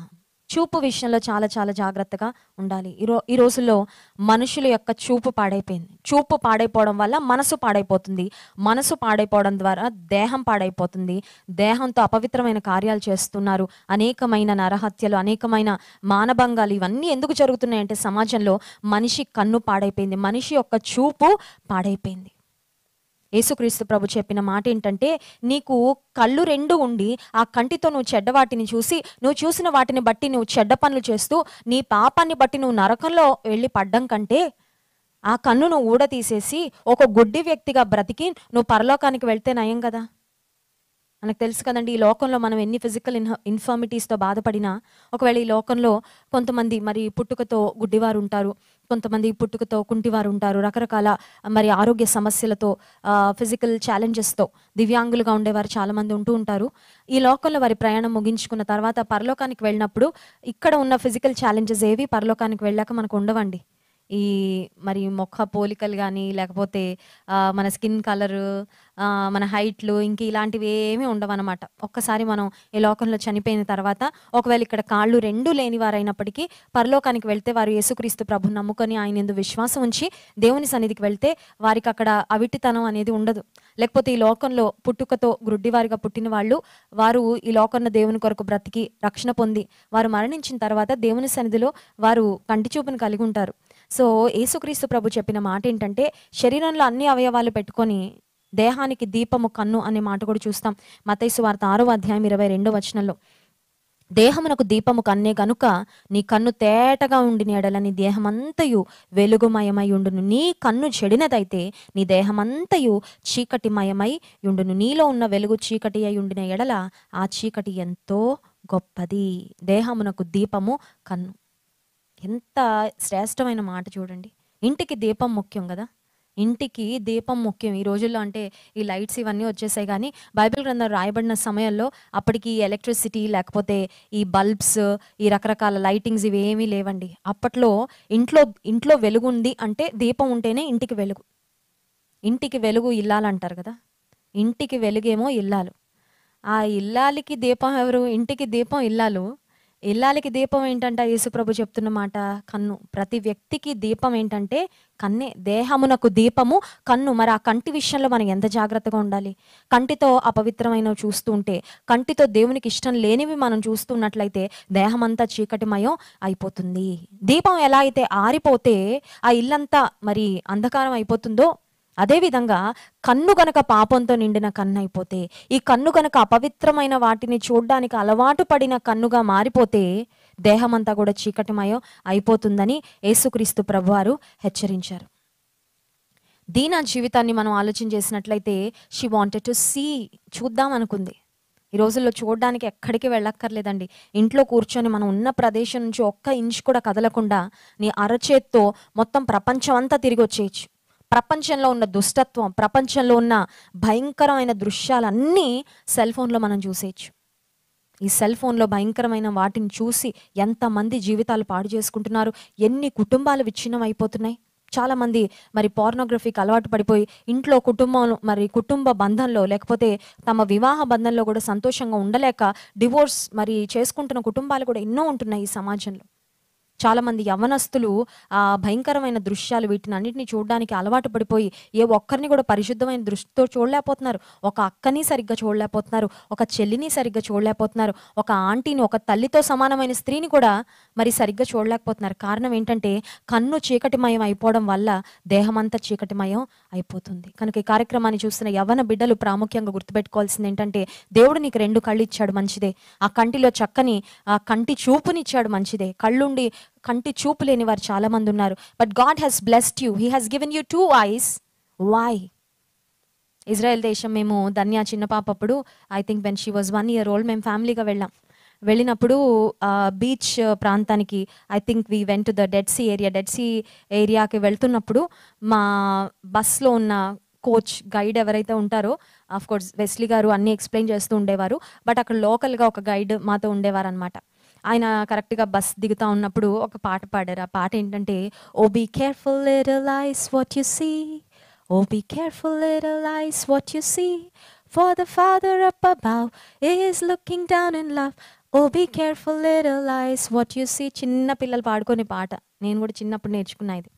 చూపు విషయంలో చాలా చాలా జాగ్రత్తగా ఉండాలి. ఈ రోజుల్లో మనుషుల యొక్క చూపు పాడైపోయింది. చూపు పాడైపోవడం వల్ల మనసు పాడైపోతుంది. మనసు పాడైపోవడం ద్వారా దేహం పాడైపోతుంది. దేహంతో అపవిత్రమైన కార్యాలు చేస్తున్నారు. అనేకమైన నరహత్యలు, అనేకమైన మానభంగాలు ఇవన్నీ ఎందుకు జరుగుతున్నాయంటే సమాజంలో మనిషి కన్ను పాడైపోయింది, మనిషి యొక్క చూపు పాడైపోయింది. యేసుక్రీస్తు ప్రభు చెప్పిన మాట ఏంటంటే, నీకు కళ్ళు రెండు ఉండి ఆ కంటితో నువ్వు చెడ్డ వాటిని చూసి, నువ్వు చూసిన వాటిని బట్టి నువ్వు చెడ్డ పనులు చేస్తూ నీ పాపాన్ని బట్టి నువ్వు నరకంలో వెళ్ళి పడ్డం కంటే, ఆ కన్ను నువ్వు ఊడ తీసేసి ఒక గుడ్డి వ్యక్తిగా బ్రతికి నువ్వు పరలోకానికి వెళ్తే నయం కదా. మనకు తెలుసు కదండి, ఈ లోకంలో మనం ఎన్ని ఫిజికల్ ఇన్ఫర్మిటీస్తో బాధపడినా, ఒకవేళ ఈ లోకంలో కొంతమంది మరి పుట్టుకతో గుడ్డివారు ఉంటారు, కొంతమంది పుట్టుకతో కుంటివారు ఉంటారు, రకరకాల మరి ఆరోగ్య సమస్యలతో, ఫిజికల్ ఛాలెంజెస్తో దివ్యాంగులుగా ఉండేవారు చాలామంది ఉంటూ ఉంటారు. ఈ లోకంలో వారి ప్రయాణం ముగించుకున్న తర్వాత పరలోకానికి వెళ్ళినప్పుడు ఇక్కడ ఉన్న ఫిజికల్ ఛాలెంజెస్ ఏవి పరలోకానికి వెళ్ళాక మనకు ఉండవండి. ఈ మరి మొక్క పోలికలు కానీ, లేకపోతే మన స్కిన్ కలరు, మన హైట్లు, ఇంక ఇలాంటివి ఏమీ ఉండవన్నమాట. ఒక్కసారి మనం ఈ లోకంలో చనిపోయిన తర్వాత ఒకవేళ ఇక్కడ కాళ్ళు రెండు లేని వారైనప్పటికీ పరలోకానికి వెళ్తే వారు యేసుక్రీస్తు ప్రభుని నమ్ముకొని ఆయన యందు విశ్వాసం ఉంచి దేవుని సన్నిధికి వెళ్తే వారికి అక్కడ అవిటితనం అనేది ఉండదు. లేకపోతే ఈ లోకంలో పుట్టుకతో గుడ్డివారిగా పుట్టిన వారు ఈ లోకంలో దేవుని కొరకు బ్రతికి రక్షణ పొంది వారు మరణించిన తర్వాత దేవుని సన్నిధిలో వారు కంటి చూపును కలిగి ఉంటారు. సో యేసుక్రీస్తు ప్రభు చెప్పిన మాట ఏంటంటే, శరీరంలో అన్ని అవయవాలు పెట్టుకొని దేహానికి దీపము కన్ను అనే మాట కూడా చూస్తాం. మత్తయి సువార్త 6వ అధ్యాయం 22వ వచనంలో, దేహమునకు దీపము కన్నే గనుక నీ కన్ను తేటగా ఉండిన ఎడల నీ దేహమంతయు వెలుగుమయమై ఉండును. నీ కన్ను చెడినదైతే నీ దేహమంతయు చీకటిమయమై ఉండును. నీలో ఉన్న వెలుగు చీకటి అయి ఉండిన ఎడల ఆ చీకటి ఎంతో గొప్పది. దేహమునకు దీపము కన్ను. ఎంత శ్రేష్టమైన మాట చూడండి. ఇంటికి దీపం ముఖ్యం కదా, ఇంటికి దీపం ముఖ్యం. ఈ రోజుల్లో అంటే ఈ లైట్స్ ఇవన్నీ వచ్చేసాయి, కానీ బైబిల్ గ్రంథం రాయబడిన సమయంలో అప్పటికి ఎలక్ట్రిసిటీ లేకపోతే ఈ బల్బ్స్, ఈ రకరకాల లైటింగ్స్ ఇవి ఏమీ లేవండి. అప్పట్లో ఇంట్లో వెలుగు ఉంది అంటే దీపం ఉంటేనే ఇంటికి వెలుగు. ఇంటికి వెలుగు ఇల్లాలు అంటారు కదా, ఇంటికి వెలుగేమో ఇల్లాలు. ఆ ఇల్లాలికి దీపం ఎవరు? ఇంటికి దీపం ఇల్లాలు. ఇల్లాలికి దీపం ఏంటంట? యేసుప్రభు చెప్తున్న మాట కన్ను. ప్రతి వ్యక్తికి దీపం ఏంటంటే కన్నే. దేహమునకు దీపము కన్ను. మరి ఆ కంటి విషయంలో మనం ఎంత జాగ్రత్తగా ఉండాలి? కంటితో అపవిత్రమైనవి చూస్తూ ఉంటే, కంటితో దేవునికి ఇష్టం లేనివి మనం చూస్తున్నట్లయితే దేహమంతా చీకటిమయం అయిపోతుంది. దీపం ఎలా అయితే ఆరిపోతే ఆ ఇల్లంతా మరి అంధకారం అయిపోతుందో, అదేవిధంగా కన్ను గనక పాపంతో నిండిన కన్ను అయిపోతే, ఈ కన్ను గనక అపవిత్రమైన వాటిని చూడ్డానికి అలవాటు పడిన కన్నుగా మారిపోతే దేహమంతా కూడా చీకటిమయం అయిపోతుందని యేసుక్రీస్తు ప్రభువారు హెచ్చరించారు. దీనా జీవితాన్ని మనం ఆలోచన చేసినట్లయితే షీ వాంటెడ్ టు సీ, చూద్దాం అనుకుంది. ఈ రోజుల్లో చూడడానికి ఎక్కడికి వెళ్ళక్కర్లేదండి. ఇంట్లో కూర్చొని మనం ఉన్న ప్రదేశం నుంచి ఒక్క ఇంచ్ కూడా కదలకుండా నీ అరచేత్తో మొత్తం ప్రపంచం అంతా తిరిగి వచ్చేయచ్చు. ప్రపంచంలో ఉన్న దుష్టత్వం, ప్రపంచంలో ఉన్న భయంకరమైన దృశ్యాలన్నీ సెల్ ఫోన్లో మనం చూసేయచ్చు. ఈ సెల్ ఫోన్లో భయంకరమైన వాటిని చూసి ఎంతమంది జీవితాలు పాడు చేసుకుంటున్నారు, ఎన్ని కుటుంబాలు విచ్ఛిన్నం అయిపోతున్నాయి. చాలామంది మరి పోర్నోగ్రఫీకి అలవాటు పడిపోయి ఇంట్లో కుటుంబ బంధంలో లేకపోతే తమ వివాహ బంధంలో కూడా సంతోషంగా ఉండలేక డివోర్స్ మరి చేసుకుంటున్న కుటుంబాలు కూడా ఎన్నో ఉంటున్నాయి ఈ సమాజంలో. చాలామంది యవ్వనస్తులు ఆ భయంకరమైన దృశ్యాలు వీటిని అన్నింటినీ చూడడానికి అలవాటు పడిపోయి ఏ ఒక్కరిని కూడా పరిశుద్ధమైన దృష్టితో చూడలేకపోతున్నారు. ఒక అక్కని సరిగ్గా చూడలేకపోతున్నారు, ఒక చెల్లిని సరిగ్గా చూడలేకపోతున్నారు, ఒక ఆంటీని, ఒక తల్లితో సమానమైన స్త్రీని కూడా మరి సరిగ్గా చూడలేకపోతున్నారు. కారణం ఏంటంటే కన్ను చీకటిమయం అయిపోవడం వల్ల దేహమంతా చీకటిమయం అయిపోతుంది. కనుక ఈ కార్యక్రమాన్ని చూస్తున్న యవ్వన బిడ్డలు ప్రాముఖ్యంగా గుర్తుపెట్టుకోవాల్సింది ఏంటంటే దేవుడు నీకు 2 కళ్ళు ఇచ్చాడు, మంచిదే. ఆ కంటిలో చక్కని కంటి చూపునిచ్చాడు, మంచిదే. కళ్ళుండి కంటి చూపు లేని వారు చాలా మంది ఉన్నారు. But God has blessed you, he has given you 2 eyes. Why? Israel దేశం మేము ధన్య చిన్న పాపప్పుడు I think when she was 1 year old మేము ఫ్యామిలీగా వెళ్ళినప్పుడు బీచ్ ప్రాంతానికి I think we went to the dead sea ఏరియాకి వెళ్తున్నప్పుడు మా బస్లో ఉన్న కోచ్ గైడ్ ఎవరైతే ఉంటారో, ఆఫ్ కోర్స్ వెస్లీ గారు అన్నీ ఎక్స్ప్లెయిన్ చేస్తూ ఉండేవారు. బట్ అక్కడ లోకల్గా ఒక గైడ్ మాతో ఉండేవారు అనమాట. ఆయన కరెక్ట్గా బస్ దిగుతూ ఉన్నప్పుడు ఒక పాట పాడారు. ఆ పాట ఏంటంటే, O B careful little eyes what you see, O B careful little eyes what you see, for the father up above is looking down in love, O B careful little eyes what you see. చిన్న పిల్లలు పాడుకునే పాట. నేను కూడా చిన్నప్పుడు నేర్చుకున్నా ఇది.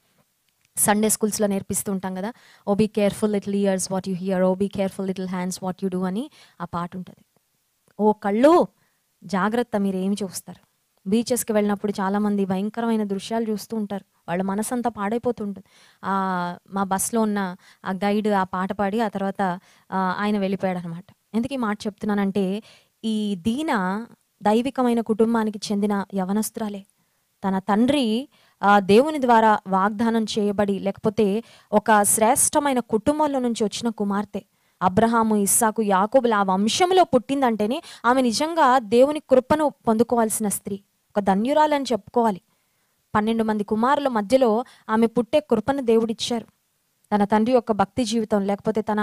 Sunday స్కూల్స్లో నేర్పిస్తూ ఉంటాం కదా, O B careful little years what you here, O B careful little hands what you do అని ఆ పాట ఉంటుంది. ఓ కళ్ళు జాగ్రత్త, మీరు ఏమి చూస్తారు. బీచెస్కి వెళ్ళినప్పుడు చాలామంది భయంకరమైన దృశ్యాలు చూస్తూ ఉంటారు, వాళ్ళ మనసంతా పాడైపోతుంటుంది. మా బస్లో ఉన్న ఆ గైడ్ ఆ పాట పాడి ఆ తర్వాత ఆయన వెళ్ళిపోయాడు అనమాట. ఎందుకు ఈ మాట చెప్తున్నానంటే, ఈ దీన దైవికమైన కుటుంబానికి చెందిన యవనస్తురాలే. తన తండ్రి దేవుని ద్వారా వాగ్దానం చేయబడి లేకపోతే ఒక శ్రేష్టమైన కుటుంబంలో నుంచి వచ్చిన కుమార్తె. అబ్రహాము, ఇస్సాకు, యాకోబుల ఆ వంశంలో పుట్టిందంటేనే ఆమె నిజంగా దేవుని కృపను పొందుకోవాల్సిన స్త్రీ, ఒక ధన్యురాలని చెప్పుకోవాలి. 12 మంది కుమారుల మధ్యలో ఆమె పుట్టే కృపను దేవుడిచ్చారు. తన తండ్రి యొక్క భక్తి జీవితం లేకపోతే తన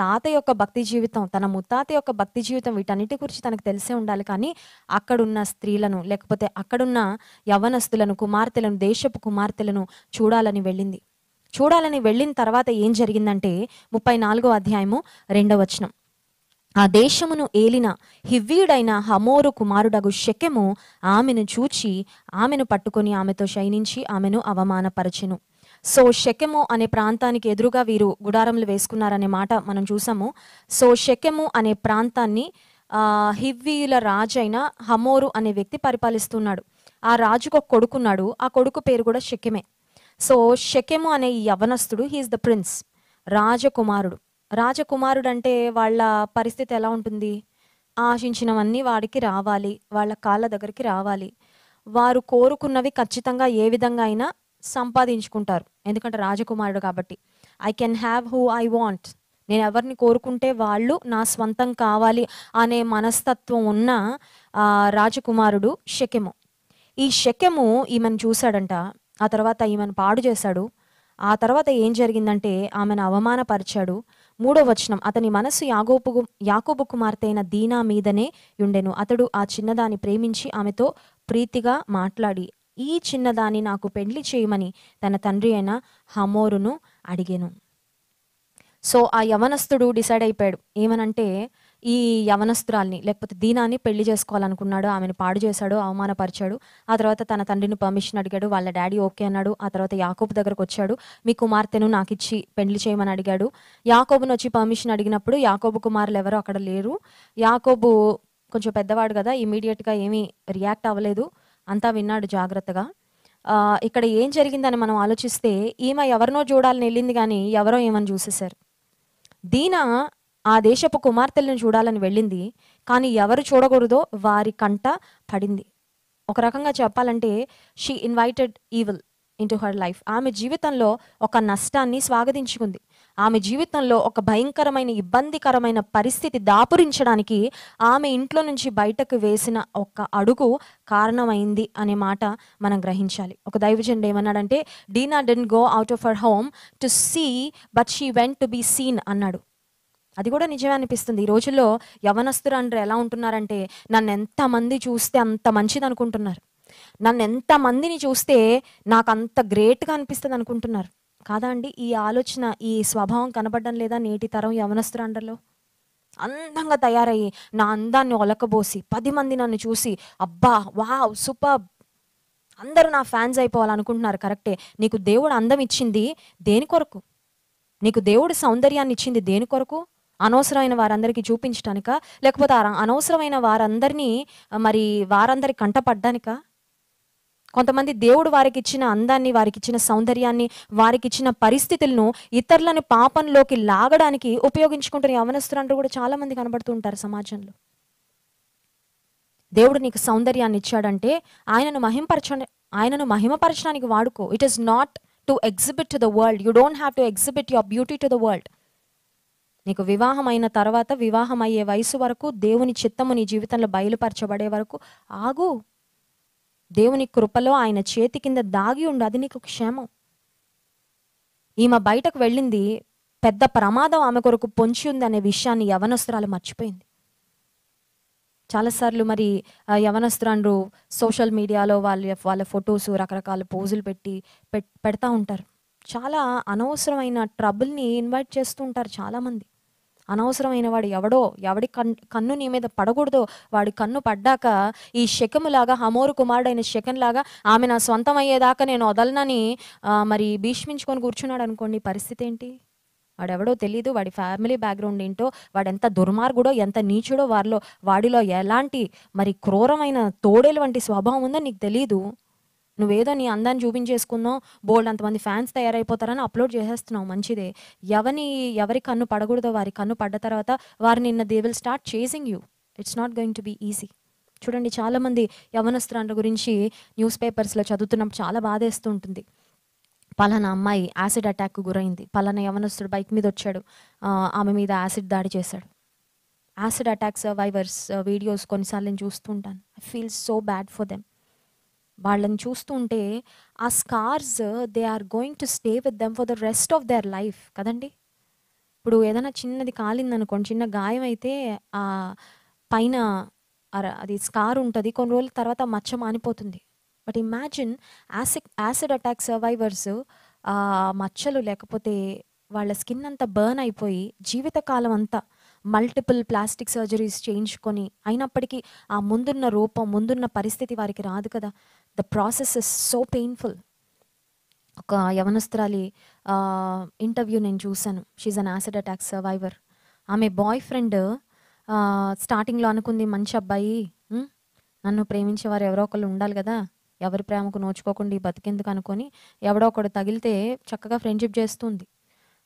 తాత యొక్క భక్తి జీవితం, తన ముత్తాత యొక్క భక్తి జీవితం, వీటన్నిటి గురించి తనకు తెలిసే ఉండాలి. కానీ అక్కడున్న స్త్రీలను లేకపోతే అక్కడున్న యవ్వనస్తులను, కుమార్తెలను, దేశపు కుమార్తెలను చూడాలని వెళ్ళిన తర్వాత ఏం జరిగిందంటే 34వ అధ్యాయము 2వ వచనం. ఆ దేశమును ఏలిన హివ్వీయుడైన హమోరు కుమారుడగు షెకెము ఆమెను చూచి ఆమెను పట్టుకొని ఆమెతో శయనించి ఆమెను అవమానపరచెను. సో షెకెము అనే ప్రాంతానికి ఎదురుగా వీరు గుడారములు వేసుకున్నారనే మాట మనం చూసాము. సో షెకెము అనే ప్రాంతాన్ని హివ్వీయుల రాజైన హమోరు అనే వ్యక్తి పరిపాలిస్తున్నాడు. ఆ రాజుకు ఒక కొడుకున్నాడు, ఆ కొడుకు పేరు కూడా షెకెమే. సో షెకెము అనే ఈ యవనస్తుడు, హీఈస్ ద ప్రిన్స్, రాజకుమారుడు అంటే వాళ్ళ పరిస్థితి ఎలా ఉంటుంది? ఆశించినవన్నీ వాడికి రావాలి, వాళ్ళ కాళ్ళ దగ్గరికి రావాలి, వారు కోరుకున్నవి ఖచ్చితంగా ఏ విధంగా అయినా సంపాదించుకుంటారు. ఎందుకంటే రాజకుమారుడు కాబట్టి. I can have who I want, నేను ఎవరిని కోరుకుంటే వాళ్ళు నా స్వంతం కావాలి అనే మనస్తత్వం ఉన్న రాజకుమారుడు షెకెము. ఈ షెకెము ఈమెను చూశాడంట, ఆ తర్వాత ఈమెను పాడు చేశాడు. ఆ తర్వాత ఏం జరిగిందంటే ఆమెను అవమానపరిచాడు. 3వ వచనం, అతని మనస్సు యాకోబు కుమార్తె అయిన దీనా మీదనే ఉండెను. అతడు ఆ చిన్నదాన్ని ప్రేమించి ఆమెతో ప్రీతిగా మాట్లాడి ఈ చిన్నదాన్ని నాకు పెళ్లి చేయమని తన తండ్రి అయిన హమోరును అడిగెను. సో ఆ యవనస్తుడు డిసైడ్ అయిపోయాడు ఏమనంటే ఈ యవనస్తురాల్ని లేకపోతే దీనాన్ని పెళ్లి చేసుకోవాలనుకున్నాడు. ఆమెను పాడు చేశాడు, అవమానపరిచాడు. ఆ తర్వాత తన తండ్రిని పర్మిషన్ అడిగాడు, వాళ్ళ డాడీ ఓకే అన్నాడు. ఆ తర్వాత యాకోబు దగ్గరకు వచ్చాడు, మీ కుమార్తెను నాకు ఇచ్చి పెళ్లి చేయమని అడిగాడు. యాకోబును వచ్చి పర్మిషన్ అడిగినప్పుడు యాకోబు కుమారులు ఎవరు అక్కడ లేరు. యాకోబు కొంచెం పెద్దవాడు కదా, ఇమీడియట్గా ఏమీ రియాక్ట్ అవ్వలేదు, అంతా విన్నాడు జాగ్రత్తగా. ఇక్కడ ఏం జరిగిందని మనం ఆలోచిస్తే ఈమె ఎవరినో చూడాలని వెళ్ళింది కానీ ఎవరో ఏమని చూసేశారు. దీనా ఆ దేశపు కుమార్తెలను చూడాలని వెళ్ళింది, కానీ ఎవరు చూడకూడదో వారి కంట పడింది. ఒక రకంగా చెప్పాలంటే she invited evil into her life. ఆమె జీవితంలో ఒక నష్టాన్ని స్వాగతించుకుంది. ఆమె జీవితంలో ఒక భయంకరమైన ఇబ్బందికరమైన పరిస్థితి దాపురించడానికి ఆమె ఇంట్లో నుంచి బయటకు వేసిన ఒక అడుగు కారణమైంది అనే మాట మనం గ్రహించాలి. ఒక దైవజనుడు ఏమన్నాడంటే, Dinah didn't go out of her home to see but she went to be seen అన్నాడు. అది కూడా నిజమే అనిపిస్తుంది. ఈ రోజుల్లో యవ్వనస్తులందరూ ఎలా ఉంటున్నారంటే, నన్ను ఎంతమంది చూస్తే అంత మంచిది అనుకుంటున్నారు. నన్ను ఎంతమందిని చూస్తే నాకు అంత గ్రేట్‌గా అనిపిస్తది అనుకుంటున్నారు. కాదా అండి? ఈ ఆలోచన, ఈ స్వభావం కనపడడం లేదా నేటి తరం యవ్వనస్తులందరిలో? అందంగా తయారయ్యి, నా అందాన్ని ఒలకబోసి 10 మంది నన్ను చూసి, అబ్బా! వావ్! సూపర్బ్! అందరూ నా ఫ్యాన్స్ అయిపోవాలనుకుంటున్నారు. కరెక్టే. నీకు దేవుడు అందం ఇచ్చింది దేని కొరకు? నీకు దేవుడు సౌందర్యాన్ని ఇచ్చింది దేని కొరకు? అనవసరమైన వారందరికీ చూపించటానికా? లేకపోతే అనవసరమైన వారందరినీ మరి వారందరి కంట పడ్డానికా? కొంతమంది దేవుడు వారికిచ్చిన అందాన్ని, వారికిచ్చిన సౌందర్యాన్ని, వారికిచ్చిన పరిస్థితులను ఇతరులను పాపంలోకి లాగడానికి ఉపయోగించుకుంటున్న యవ్వనస్తులందరూ కూడా చాలా మంది కనబడుతూ ఉంటారు సమాజంలో. దేవుడు నీకు సౌందర్యాన్ని ఇచ్చాడంటే ఆయనను మహిమపరచడానికి వాడుకో. It is not to exhibit to the world. You don't have to exhibit your beauty to the world. నీకు వివాహం అయిన తర్వాత, వివాహం అయ్యే వయసు వరకు, దేవుని చిత్తము నీ జీవితంలో బయలుపరచబడే వరకు ఆగు. దేవుని కృపలో ఆయన చేతి కింద దాగి ఉండు. అది నీకు క్షేమం. ఈమె బయటకు వెళ్ళింది, పెద్ద ప్రమాదం ఆమె కొరకు పొంచి ఉంది అనే విషయాన్ని యవనస్తురాలు మర్చిపోయింది. చాలాసార్లు మరి యవనస్తురాండ్రు సోషల్ మీడియాలో వాళ్ళ ఫొటోస్ రకరకాల పోజులు పెడతా ఉంటారు. చాలా అనవసరమైన ట్రబుల్ని ఇన్వైట్ చేస్తూ ఉంటారు చాలామంది. అనవసరమైన వాడు ఎవడి కన్ను నీ మీద పడకూడదో వాడి కన్ను పడ్డాక ఈ శకుములాగా, హమోరు కుమారుడైన శకున్లాగా ఆమె నా సొంతం అయ్యేదాకా నేను వదలనని మరి భీష్మించుకొని కూర్చున్నాడు అనుకోండి, పరిస్థితి ఏంటి? వాడెవడో తెలీదు, వాడి ఫ్యామిలీ బ్యాక్గ్రౌండ్ ఏంటో, వాడెంత దుర్మార్గుడో, ఎంత నీచుడో, వాడిలో ఎలాంటి మరి క్రూరమైన తోడేలు వంటి స్వభావం ఉందో నీకు తెలీదు. నువ్వేదో నీ అందాన్ని చూపించేసుకుందాం, బోల్డ్ అంతమంది ఫ్యాన్స్ తయారైపోతారని అప్లోడ్ చేసేస్తున్నావు. మంచిదే. ఎవరి కన్ను పడకూడదో వారి కన్ను పడ్డ తర్వాత వారు నిన్న they will start chasing you. It's not going to be easy. చూడండి, చాలామంది యవ్వనస్తుల గురించి న్యూస్ పేపర్స్లో చదువుతున్నప్పుడు చాలా బాధేస్తూ ఉంటుంది. పలానా అమ్మాయి యాసిడ్ అటాక్ గురైంది, పలానా యవ్వనస్తుడు బైక్ మీద వచ్చాడు, ఆమె మీద యాసిడ్ దాడి చేశాడు. యాసిడ్ అటాక్ సర్వైవర్స్ వీడియోస్ కొన్నిసార్లు నేను చూస్తూ ఉంటాను. I feel so bad for them. వాళ్ళని చూస్తూ ఉంటే ఆ scars they are going to stay with them for the rest of their life కదండి. ఇప్పుడు ఏదైనా చిన్నది కాలిందనుకోండి, చిన్న గాయం అయితే ఆ పైన అది స్కార్ ఉంటుంది, కొన్ని రోజుల తర్వాత మచ్చ మానిపోతుంది. But imagine acid attack survivors మచ్చలు లేకపోతే వాళ్ళ స్కిన్ అంతా బర్న్ అయిపోయి జీవితకాలం అంతా మల్టిపుల్ ప్లాస్టిక్ సర్జరీస్ చేయించుకొని అయినప్పటికీ ఆ ముందున్న రూపం, ముందున్న పరిస్థితి వారికి రాదు కదా. The process is so painful. ఒక యవనస్తురాలి ఇంటర్వ్యూ నేను చూశాను. She an acid attack survivor. ఆమె బాయ్ ఫ్రెండ్ స్టార్టింగ్లో అనుకుంది, మంచి అబ్బాయి, నన్ను ప్రేమించేవారు ఎవరో ఒకళ్ళు ఉండాలి కదా, ఎవరి ప్రేమకు నోచుకోకుండా ఈ బతికెందుకు అనుకొని ఎవడో ఒకడు తగిలితే చక్కగా ఫ్రెండ్షిప్ చేస్తుంది.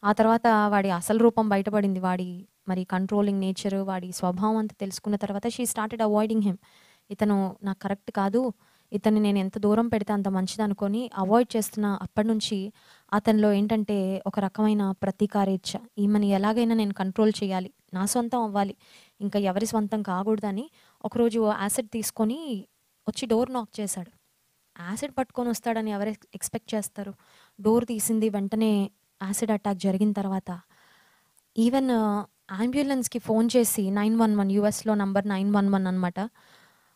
ఆ తర్వాత వాడి అసలు రూపం బయటపడింది. వాడి మరి కంట్రోలింగ్ నేచర్, వాడి స్వభావం అంతా తెలుసుకున్న తర్వాత షీ స్టార్టెడ్ అవాయిడింగ్ హిమ్. ఇతను నాకు కరెక్ట్ కాదు, ఇతన్ని నేను ఎంత దూరం పెడితే అంత మంచిది అనుకొని అవాయిడ్ చేస్తున్న అప్పటి నుంచి అతనిలో ఏంటంటే ఒక రకమైన ప్రతీకారేచ్ఛ. ఈమెని ఎలాగైనా నేను కంట్రోల్ చేయాలి, నా సొంతం అవ్వాలి, ఇంకా ఎవరి సొంతం కాకూడదని ఒకరోజు యాసిడ్ తీసుకొని వచ్చి డోర్ నాక్ చేశాడు. యాసిడ్ పట్టుకొని వస్తాడని ఎవరు ఎక్స్పెక్ట్ చేస్తారు? డోర్ తీసింది, వెంటనే యాసిడ్ అటాక్ జరిగిన తర్వాత ఈవెన్ అంబులెన్స్కి ఫోన్ చేసి 911, యూఎస్లో నంబర్ 911 అనమాట,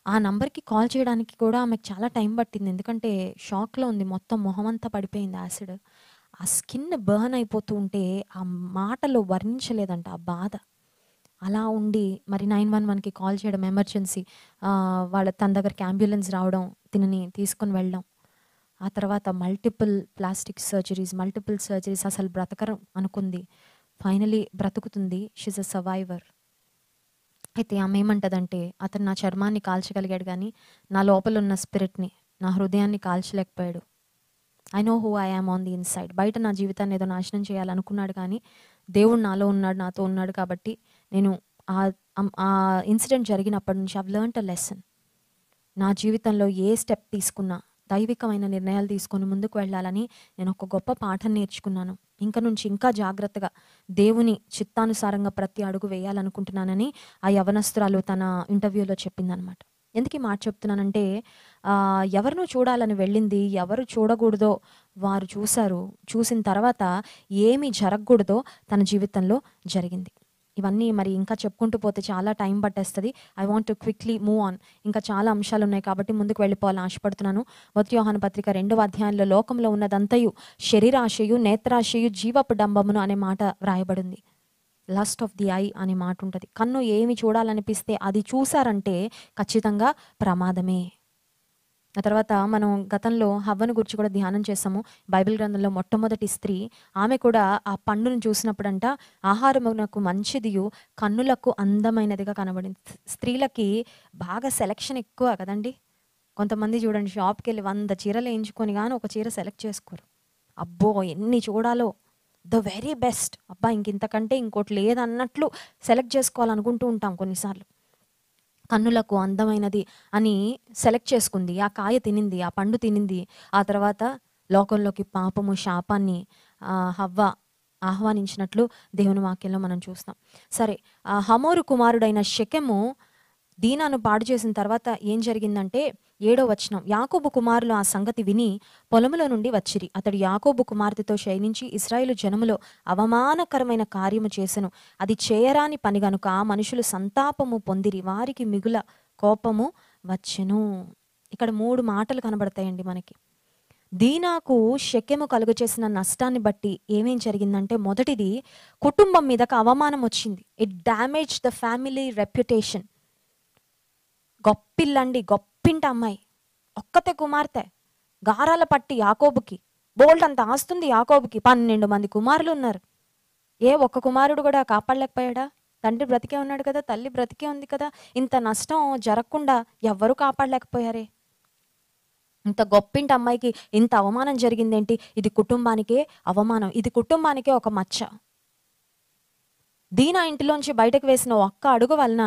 ఆ నంబర్కి కాల్ చేయడానికి కూడా ఆమెకు చాలా టైం పట్టింది. ఎందుకంటే షాక్లో ఉంది, మొత్తం మొహం అంతా పడిపోయింది యాసిడ్. ఆ స్కిన్ బర్న్ అయిపోతూ ఉంటే ఆ మాటలో వర్ణించలేదంట ఆ బాధ. అలా ఉండి మరి 911కి కాల్ చేయడం, ఎమర్జెన్సీ, తన దగ్గరికి అంబులెన్స్ రావడం, తినని తీసుకొని వెళ్ళడం, ఆ తర్వాత మల్టిపుల్ సర్జరీస్, అసలు బ్రతకరం అనుకుంది, ఫైనలీ బ్రతుకుతుంది. She's a survivor. అయితే ఆమె ఏమంటదంటే, అతను నా చర్మాన్ని కాల్చగలిగాడు కానీ నా లోపల ఉన్న స్పిరిట్ని, నా హృదయాన్ని కాల్చలేకపోయాడు. I know who I am on the inside. బయట నా జీవితాన్ని ఏదో నాశనం చేయాలనుకున్నాడు కానీ దేవుడు నాలో ఉన్నాడు, నాతో ఉన్నాడు కాబట్టి నేను ఆ ఇన్సిడెంట్ జరిగినప్పటి నుంచి ఐవ్ లెర్న్డ్ అ లెసన్. నా జీవితంలో ఏ స్టెప్ తీసుకున్నా దైవికమైన నిర్ణయాలు తీసుకొని ముందుకు వెళ్ళాలని నేను ఒక గొప్ప పాఠం నేర్చుకున్నాను. ఇంక నుంచి ఇంకా జాగ్రత్తగా దేవుని చిత్తానుసారంగా ప్రతి అడుగు వేయాలనుకుంటున్నానని ఆ యవనస్తురాలు తన ఇంటర్వ్యూలో చెప్పిందనమాట. ఎందుకు ఈ మాట చెప్తున్నానంటే ఎవరినో చూడాలని వెళ్ళింది, ఎవరు చూడకూడదో వారు చూశారు. చూసిన తర్వాత ఏమి జరగకూడదో తన జీవితంలో జరిగింది. ఇవన్నీ మరి ఇంకా చెప్పుకుంటూ పోతే చాలా టైం పట్టేస్తుంది. I want to quickly move on. ఇంకా చాలా అంశాలు ఉన్నాయి కాబట్టి ముందుకు వెళ్ళిపోవాలని ఆశపడుతున్నాను. 1 యోహాను పత్రిక 2వ అధ్యాయంలో లోకంలో ఉన్నదంతయు శరీరాశయు, నేత్రాశయు, జీవపు డంబమును అనే మాట వ్రాయబడింది. లస్ట్ ఆఫ్ ది ఐ అనే మాట ఉంటుంది. కన్ను ఏమి చూడాలనిపిస్తే అది చూసారంటే ఖచ్చితంగా ప్రమాదమే. ఆ తర్వాత మనం గతంలో హవ్వను గురించి కూడా ధ్యానం చేసాము. బైబిల్ గ్రంథంలో మొట్టమొదటి స్త్రీ, ఆమె కూడా ఆ పండును చూసినప్పుడంట ఆహారమునకు మంచిదియు కన్నులకు అందమైనదిగా కనబడింది. స్త్రీలకి బాగా సెలక్షన్ ఎక్కువ కదండి. కొంతమంది చూడండి షాప్కి వెళ్ళి 100 చీరలు వేయించుకొని కానీ ఒక చీర సెలెక్ట్ చేసుకోరు. అబ్బో ఎన్ని చూడాలో, ద వెరీ బెస్ట్, అబ్బా ఇంకింతకంటే ఇంకోటి లేదన్నట్లు సెలెక్ట్ చేసుకోవాలనుకుంటూ ఉంటాం కొన్నిసార్లు. కన్నులకు అందమైనది అని సెలెక్ట్ చేసుకుంది. ఆ కాయ తినింది, ఆ పండు తినింది. ఆ తర్వాత లోకంలోకి పాపము, శాపాన్ని హవ్వ ఆహ్వానించినట్లు దేవుని వాక్యంలో మనం చూస్తాం. సరే, హమోరు కుమారుడైన షెకెము దీనాను పాడు చేసిన తర్వాత ఏం జరిగిందంటే 7వ వచనం, యాకోబు కుమారులు ఆ సంగతి విని పొలములో నుండి వచ్చిరి. అతడు యాకోబు కుమార్తెతో శయనించి ఇశ్రాయేలు జనములో అవమానకరమైన కార్యము చేసెను. అది చేయరాని పని గనుక ఆ మనుషులు సంతాపము పొందిరి, వారికి మిగుల కోపము వచ్చెను. ఇక్కడ 3 మాటలు కనబడతాయండి మనకి. దీనాకు షెకెము కలుగు చేసిన నష్టాన్ని బట్టి ఏమేం జరిగిందంటే, మొదటిది కుటుంబం మీదకు అవమానం వచ్చింది. It damage the family reputation. గొప్పిల్లండి, గొప్పింటి అమ్మాయి, ఒక్కతే కుమార్తె, గారాల పట్టి యాకోబుకి, బోల్డ్ అంత ఆస్తుంది యాకోబుకి, 12 మంది కుమారులు ఉన్నారు. ఒక్క కుమారుడు కూడా కాపాడలేకపోయాడా? తండ్రి బ్రతికే ఉన్నాడు కదా, తల్లి బ్రతికే ఉంది కదా, ఇంత నష్టం జరగకుండా ఎవ్వరూ కాపాడలేకపోయారే. ఇంత గొప్పింటి అమ్మాయికి ఇంత అవమానం జరిగిందేంటి? ఇది కుటుంబానికే అవమానం, ఇది కుటుంబానికే ఒక మచ్చ. దీనా ఇంటిలోంచి బయటకు వేసిన ఒక్క అడుగు వలన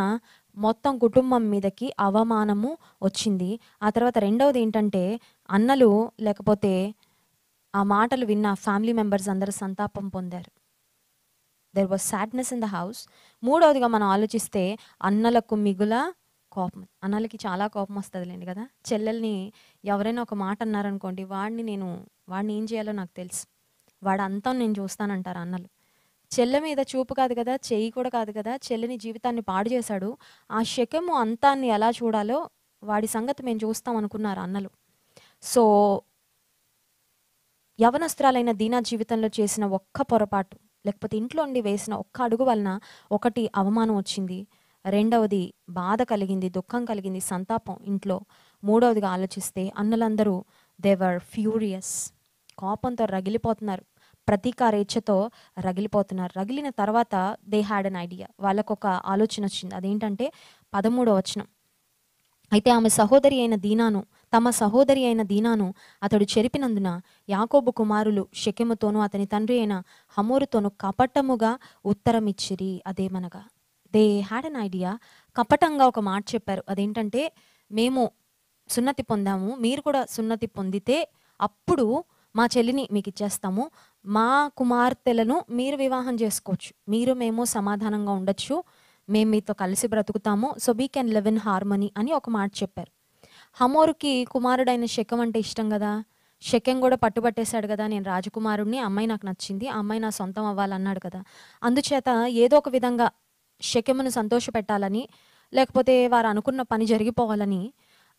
మొత్తం కుటుంబం మీదకి అవమానము వచ్చింది. ఆ తర్వాత రెండవది ఏంటంటే, అన్నలు లేకపోతే ఆ మాటలు విన్న ఫ్యామిలీ మెంబర్స్ అందరూ సంతాపం పొందారు. There was sadness in the house. మూడవదిగా మనం ఆలోచిస్తే అన్నలకు మిగుల కోపం. అన్నలకి చాలా కోపం వస్తుందిలేండి కదా. చెల్లెల్ని ఎవరైనా ఒక మాట అన్నారనుకోండి, వాడిని ఏం చేయాలో నాకు తెలుసు, వాడు అంతం నేను చూస్తానంటారు అన్నలు. చెల్లె మీద చూపు కాదు కదా, చెయ్యి కూడా కాదు కదా, చెల్లెని జీవితాన్ని పాడు చేశాడు, ఆ షెకెము అంతాన్ని ఎలా చూడాలో వాడి సంగతి మేము చూస్తాం అనుకున్నారు అన్నలు. సో యవనస్త్రాలైన దీనా జీవితంలో చేసిన ఒక్క పొరపాటు, లేకపోతే ఇంట్లో ఉండి వేసిన ఒక్క అడుగు వలన ఒకటి అవమానం వచ్చింది, రెండవది బాధ కలిగింది, దుఃఖం కలిగింది, సంతాపం ఇంట్లో. మూడవదిగా ఆలోచిస్తే అన్నలందరూ దే వర్ ఫ్యూరియస్, కోపంతో రగిలిపోతున్నారు, ప్రతీకారేచ్ఛతో రగిలిపోతున్నారు. రగిలిన తర్వాత దే హ్యాడ్ అన్ ఐడియా, వాళ్ళకొక ఆలోచన వచ్చింది. అదేంటంటే 13వ వచనం, అయితే తమ సహోదరి అయిన దీనాను అతడు చెరిపినందున యాకోబు కుమారులు షెకెముతోనూ అతని తండ్రి అయిన హమోరుతోనూ కపటముగా ఉత్తరమిచ్చిరి. అదేమనగా దే హ్యాడ్ అన్ ఐడియా, కపటంగా ఒక మాట చెప్పారు. అదేంటంటే, మేము సున్నతి పొందాము, మీరు కూడా సున్నతి పొందితే అప్పుడు మా చెల్లిని మీకు ఇచ్చేస్తాము, మా కుమార్తెలను మీరు వివాహం చేసుకోవచ్చు, మీరు మేము సమాధానంగా ఉండొచ్చు, మేము మీతో కలిసి బ్రతుకుతాము, so we can live in harmony అని ఒక మాట చెప్పారు. హమోరుకి కుమారుడైన షెకెం అంటే ఇష్టం కదా. షెకెం కూడా పట్టుబట్టేశాడు కదా, నేను రాజకుమారుడిని, అమ్మాయి నాకు నచ్చింది, ఆ అమ్మాయి నా సొంతం అవ్వాలన్నాడు కదా. అందుచేత ఏదో ఒక విధంగా షెకెమును సంతోషపెట్టాలని, లేకపోతే వారు అనుకున్న పని జరిగిపోవాలని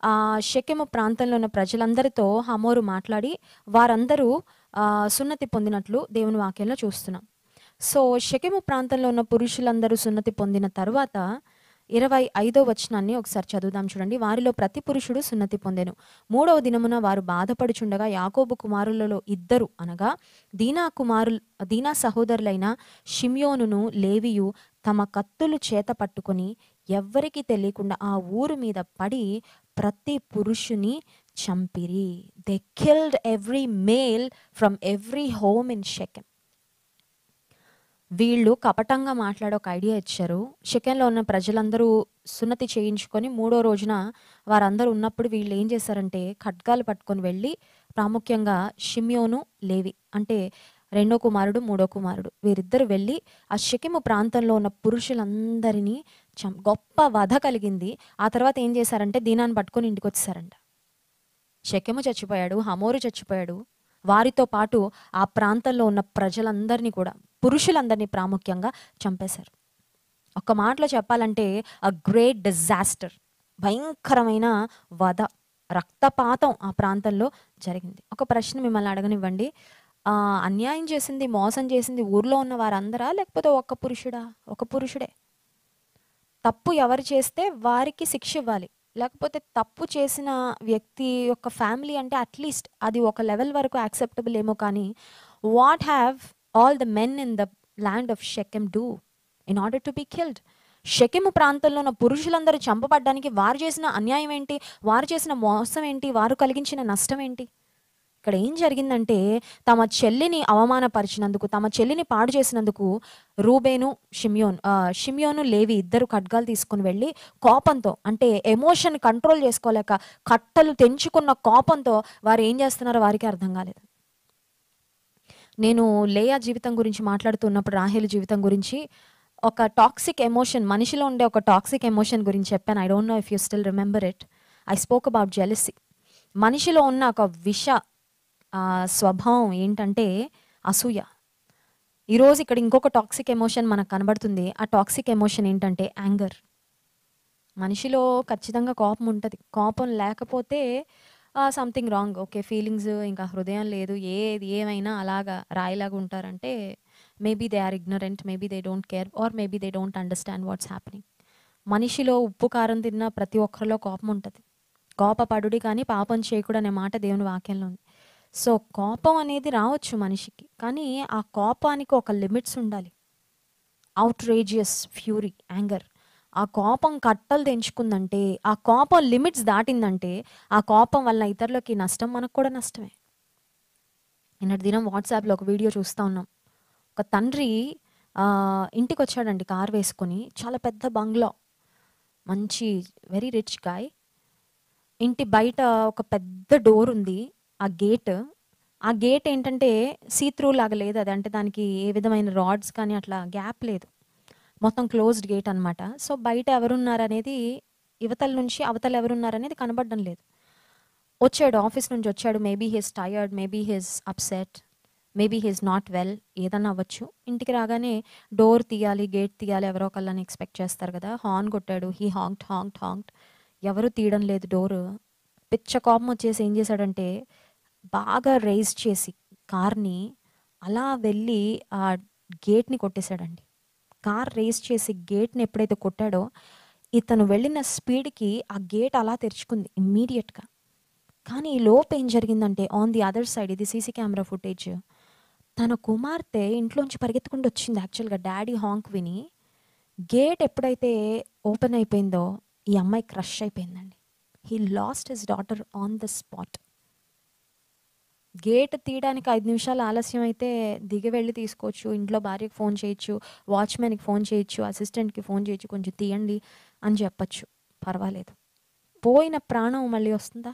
ఆ షెకెము ప్రాంతంలో ఉన్న ప్రజలందరితో హమోరు మాట్లాడి వారందరూ సున్నతి పొందినట్లు దేవుని వాక్యంలో చూస్తున్నాం. సో షెకెము ప్రాంతంలో ఉన్న పురుషులందరూ సున్నతి పొందిన తర్వాత 25వ వచనాన్ని ఒకసారి చదువుదాం చూడండి. వారిలో ప్రతి పురుషుడు సున్నతి పొందెను. 3వ దినమున వారు బాధపడుచుండగా యాకోబు కుమారులలో ఇద్దరు, అనగా దీనా సహోదరులైన షిమ్యోనును లేవియు తమ కత్తులు చేత పట్టుకొని ఎవ్వరికి తెలియకుండా ఆ ఊరు మీద పడి ప్రతి పురుషుని చంపిరి. They killed every male from every home in Shechem. వీళ్ళు కపటంగా మాట్లాడి ఒక ఐడియా ఇచ్చారు. షెకెంలో ఉన్న ప్రజలందరూ సున్నతి చేయించుకొని మూడో రోజున వారందరూ ఉన్నప్పుడు వీళ్ళు ఏం చేశారంటే ఖడ్గాలు పట్టుకొని వెళ్ళి ప్రాముఖ్యంగా షిమ్యోను, లేవి అంటే రెండో కుమారుడు, మూడో కుమారుడు వీరిద్దరు వెళ్ళి ఆ షెకెము ప్రాంతంలో ఉన్న పురుషులందరినీ గొప్ప వధ కలిగింది. ఆ తర్వాత ఏం చేశారంటే దీనాన్ని పట్టుకొని ఇంటికి వచ్చేసారంట. షెకెము చచ్చిపోయాడు, హమోరు చచ్చిపోయాడు. వారితో పాటు ఆ ప్రాంతంలో ఉన్న ప్రజలందరినీ కూడా పురుషులందరినీ ప్రాముఖ్యంగా చంపేశారు. ఒక్క మాటలో చెప్పాలంటే అ గ్రేట్ డిజాస్టర్, భయంకరమైన వధ, రక్తపాతం ఆ ప్రాంతంలో జరిగింది. ఒక ప్రశ్న మిమ్మల్ని అడగనివ్వండి, అన్యాయం చేసింది, మోసం చేసింది ఊర్లో ఉన్న వారందరా, లేకపోతే ఒక్క పురుషుడా? ఒక పురుషుడే. తప్పు ఎవరు చేస్తే వారికి శిక్ష ఇవ్వాలి, లేకపోతే తప్పు చేసిన వ్యక్తి యొక్క ఫ్యామిలీ అంటే అట్లీస్ట్ అది ఒక లెవెల్ వరకు యాక్సెప్టబుల్ ఏమో. కానీ what have all the men in the land of Shechem do in order to be killed? షెకెము ప్రాంతంలో ఉన్న పురుషులందరూ చంపబడ్డానికి వారు చేసిన అన్యాయం ఏంటి, వారు చేసిన మోసం ఏంటి, వారు కలిగించిన నష్టం ఏంటి? ఇక్కడ ఏం జరిగిందంటే తమ చెల్లిని అవమానపరిచినందుకు, తమ చెల్లిని పాడు చేసినందుకు రూబేను, షిమ్యోను, లేవి ఇద్దరు ఖడ్గాలు తీసుకుని వెళ్ళి కోపంతో, అంటే ఎమోషన్ కంట్రోల్ చేసుకోలేక కట్టలు తెంచుకున్న కోపంతో వారు ఏం చేస్తున్నారో వారికి అర్థం కాలేదు. నేను లేయా జీవితం గురించి మాట్లాడుతున్నప్పుడు రాహేలు జీవితం గురించి ఒక టాక్సిక్ ఎమోషన్, మనిషిలో ఉండే ఒక టాక్సిక్ ఎమోషన్ గురించి చెప్పాను. I don't know if you still remember it. I spoke about jealousy. మనిషిలో ఉన్న ఒక స్వభావం ఏంటంటే అసూయ. ఈరోజు ఇక్కడ ఇంకొక టాక్సిక్ ఎమోషన్ మనకు కనబడుతుంది. ఆ టాక్సిక్ ఎమోషన్ ఏంటంటే యాంగర్. మనిషిలో ఖచ్చితంగా కోపం ఉంటుంది. కోపం లేకపోతే సంథింగ్ రాంగ్. ఓకే, ఫీలింగ్స్ ఇంకా హృదయం లేదు, ఏది ఏమైనా అలాగా రాయిలాగా ఉంటారంటే maybe they are ignorant, maybe they don't care, or maybe they don't understand what's happening. మనిషిలో ఉప్పు కారం తిన్న ప్రతి ఒక్కరిలో కోపం ఉంటుంది. కోపపడుడి కానీ పాపం చేయకూడదు అనే మాట దేవుని వాక్యంలో ఉంది. సో కోపం అనేది రావచ్చు మనిషికి, కానీ ఆ కోపానికి ఒక లిమిట్స్ ఉండాలి. అవుట్రేజియస్ ఫ్యూరీ, యాంగర్, ఆ కోపం కట్టలు తెంచుకుందంటే, ఆ కోపం లిమిట్స్ దాటిందంటే ఆ కోపం వల్ల ఇతరులకి నష్టం, మనకు కూడా నష్టమే. నిన్నటి దినం వాట్సాప్లో ఒక వీడియో చూస్తూ ఉన్నాం. ఒక తండ్రి ఇంటికి వచ్చాడండి కార్ వేసుకొని, చాలా పెద్ద బంగ్లా, మంచి వెరీ రిచ్ గాయ్. ఇంటి బయట ఒక పెద్ద డోర్ ఉంది. ఆ గేట్ ఏంటంటే సీత్రూ లాగా లేదు అది, అంటే దానికి ఏ విధమైన రాడ్స్ కానీ అట్లా గ్యాప్ లేదు, మొత్తం క్లోజ్డ్ గేట్ అనమాట. సో బయట ఎవరున్నారనేది, యువతల నుంచి అవతల ఎవరున్నారనేది కనబడడం లేదు. వచ్చాడు, ఆఫీస్ నుంచి వచ్చాడు, maybe he's tired, maybe he's upset, maybe he's not well, ఏదన్నా అవ్వచ్చు. ఇంటికి రాగానే డోర్ తీయాలి, గేట్ తీయాలి, ఎవరో ఒకళ్ళని ఎక్స్పెక్ట్ చేస్తారు కదా. హార్న్ కొట్టాడు, హీ హాంక్డ్, ఎవరు తీయడం లేదు డోరు. పిచ్చ కోపం వచ్చేసి ఏం చేశాడంటే బాగా రేస్ చేసి కార్ని అలా వెళ్ళి ఆ గేట్ని కొట్టేశాడండి. కార్ రేస్ చేసి గేట్ని ఎప్పుడైతే కొట్టాడో, ఇతను వెళ్ళిన స్పీడ్కి ఆ గేట్ అలా తెరుచుకుంది ఇమ్మీడియట్గా. కానీ ఈ లోపు ఏం జరిగిందంటే ఆన్ ది అదర్ సైడ్, ఇది సీసీ కెమెరా ఫుటేజ్, తన కుమార్తె ఇంట్లోంచి పరిగెత్తుకుంటూ వచ్చింది. యాక్చువల్గా డాడీ హాంక్ విని గేట్ ఎప్పుడైతే ఓపెన్ అయిపోయిందో ఈ అమ్మాయి క్రష్ అయిపోయిందండి. He lost his daughter on the spot. Gate తీయడానికి 5 నిమిషాలు ఆలస్యం అయితే దిగి వెళ్ళి తీసుకోవచ్చు, ఇంట్లో భార్యకి ఫోన్ చేయొచ్చు, వాచ్మెన్కి ఫోన్ చేయొచ్చు, అసిస్టెంట్కి ఫోన్ చేయొచ్చు, కొంచెం తీయండి అని చెప్పచ్చు, పర్వాలేదు. పోయిన ప్రాణం మళ్ళీ వస్తుందా?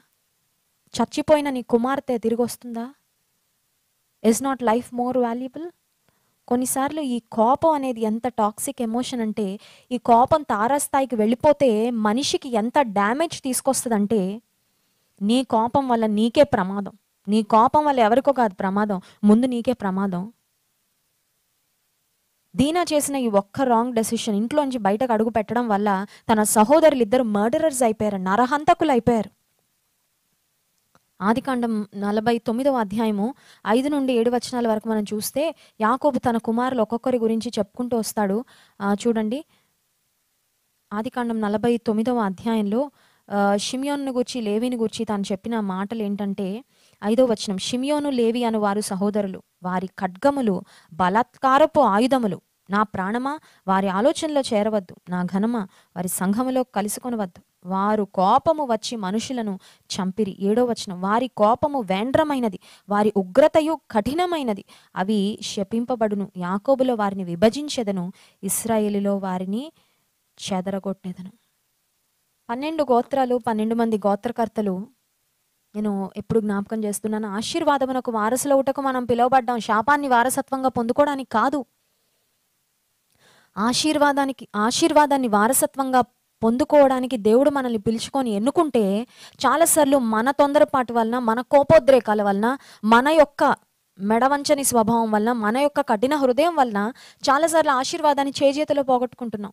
చచ్చిపోయిన నీ కుమార్తె తిరిగి వస్తుందా? Is not life more valuable? కొన్నిసార్లు ఈ కోపం అనేది ఎంత టాక్సిక్ ఎమోషన్ అంటే, ఈ కోపం తారాస్థాయికి వెళ్ళిపోతే మనిషికి ఎంత డ్యామేజ్ తీసుకొస్తుందంటే, నీ కోపం వల్ల నీకే ప్రమాదం, నీ కోపం వల్ల ఎవరికో కాదు ప్రమాదం, ముందు నీకే ప్రమాదం. దీనా చేసిన ఈ ఒక్క రాంగ్ డెసిషన్ ఇంట్లోంచి బయటకు అడుగు పెట్టడం వల్ల తన సహోదరులు ఇద్దరు మర్డరర్స్ అయిపోయారు, నరహంతకులు అయిపోయారు. ఆదికాండం 49వ అధ్యాయము 5 నుండి 7 వచనాల వరకు మనం చూస్తే యాకోబు తన కుమారులు ఒక్కొక్కరి గురించి చెప్పుకుంటూ వస్తాడు. చూడండి, ఆదికాండం 49వ అధ్యాయంలో షిమ్యోను గూర్చి, లేవిని గూర్చి తాను చెప్పిన మాటలు ఏంటంటే 5వ వచనం, షిమ్యోను, లేవి అను వారు సహోదరులు, వారి ఖడ్గములు బలాత్కారపు ఆయుధములు, నా ప్రాణమా వారి ఆలోచనలో చేరవద్దు, నా ఘనమా వారి సంఘములో కలుసుకొనవద్దు. వారు కోపము వచ్చి మనుషులను చంపిరి. 7వ వచనం, వారి కోపము వేండ్రమైనది, వారి ఉగ్రతయు కఠినమైనది, అవి శపింపబడును. యాకోబులో వారిని విభజించెదను, ఇశ్రాయేలులో వారిని చెదరగొట్టెదను. 12 గోత్రాలు, 12 మంది గోత్రకర్తలు. నేను ఎప్పుడు జ్ఞాపకం చేస్తున్నాను, ఆశీర్వాదమునకు వారసులవుటకు మనం పిలువబడ్డాం, శాపాన్ని వారసత్వంగా పొందుకోవడానికి కాదు. ఆశీర్వాదాన్ని వారసత్వంగా పొందుకోవడానికి దేవుడు మనల్ని పిలుచుకొని ఎన్నుకుంటే, చాలాసార్లు మన తొందరపాటు వలన, మన కోపోద్రేకాల వలన, మన యొక్క మెడవంచని స్వభావం వలన, మన యొక్క కఠిన హృదయం వలన చాలాసార్లు ఆశీర్వాదాన్ని చేజేతిలో పోగొట్టుకుంటున్నాం.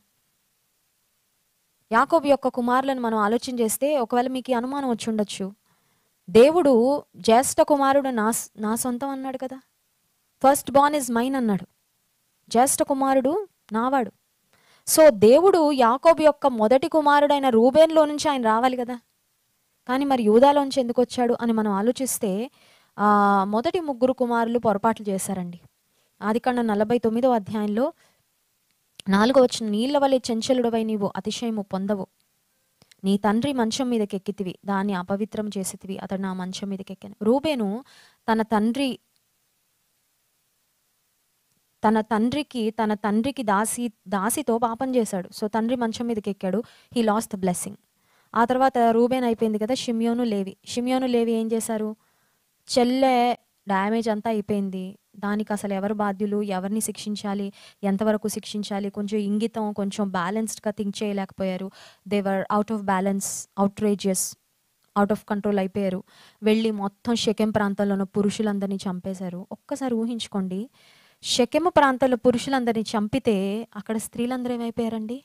యాకోబు యొక్క కుమారులను మనం ఆలోచన చేస్తే, ఒకవేళ మీకు ఈ అనుమానం వచ్చి ఉండొచ్చు, దేవుడు జ్యేష్ఠ కుమారుడు నా సొంతం అన్నాడు కదా, ఫస్ట్ బార్న్ ఇస్ మైన్ అన్నాడు, జ్యేష్ఠ కుమారుడు నావాడు. సో దేవుడు యాకోబు యొక్క మొదటి కుమారుడైన రూబేన్లో నుంచి ఆయన రావాలి కదా, కానీ మరి యూదాలోంచి ఎందుకు వచ్చాడు అని మనం ఆలోచిస్తే, మొదటి 3 కుమారులు పొరపాట్లు చేశారండి. ఆదికాండం 49వ అధ్యాయంలో 4వ వచనం, నీళ్ల వలె చెంచలుడవై నీవు అతిశయము పొందవు, నీ తండ్రి మంచం మీదకెక్కితివి, దాన్ని అపవిత్రం చేసితివి, అతడు నా మంచం మీదకెక్కాను. రూబేను తన తండ్రికి దాసితో పాపం చేశాడు. సో తండ్రి మంచం మీదకి ఎక్కాడు, హీ లాస్ట్ ద బ్లెస్సింగ్. ఆ తర్వాత రూబేన్ అయిపోయింది కదా, షిమ్యోను లేవి ఏం చేశారు, చెల్లె డ్యామేజ్ అంతా అయిపోయింది, దానికి అసలు ఎవరు బాధ్యులు, ఎవరిని శిక్షించాలి, ఎంతవరకు శిక్షించాలి, కొంచెం ఇంగితం, కొంచెం బ్యాలెన్స్డ్గా థింక్ చేయలేకపోయారు. They were out of balance, outrageous, out of control అయిపోయారు. వెళ్ళి మొత్తం షెకెం ప్రాంతంలో ఉన్న పురుషులందరినీ చంపేశారు. ఒక్కసారి ఊహించుకోండి, షెకెము ప్రాంతంలో పురుషులందరినీ చంపితే అక్కడ స్త్రీలందరూ ఏమైపోయారండి,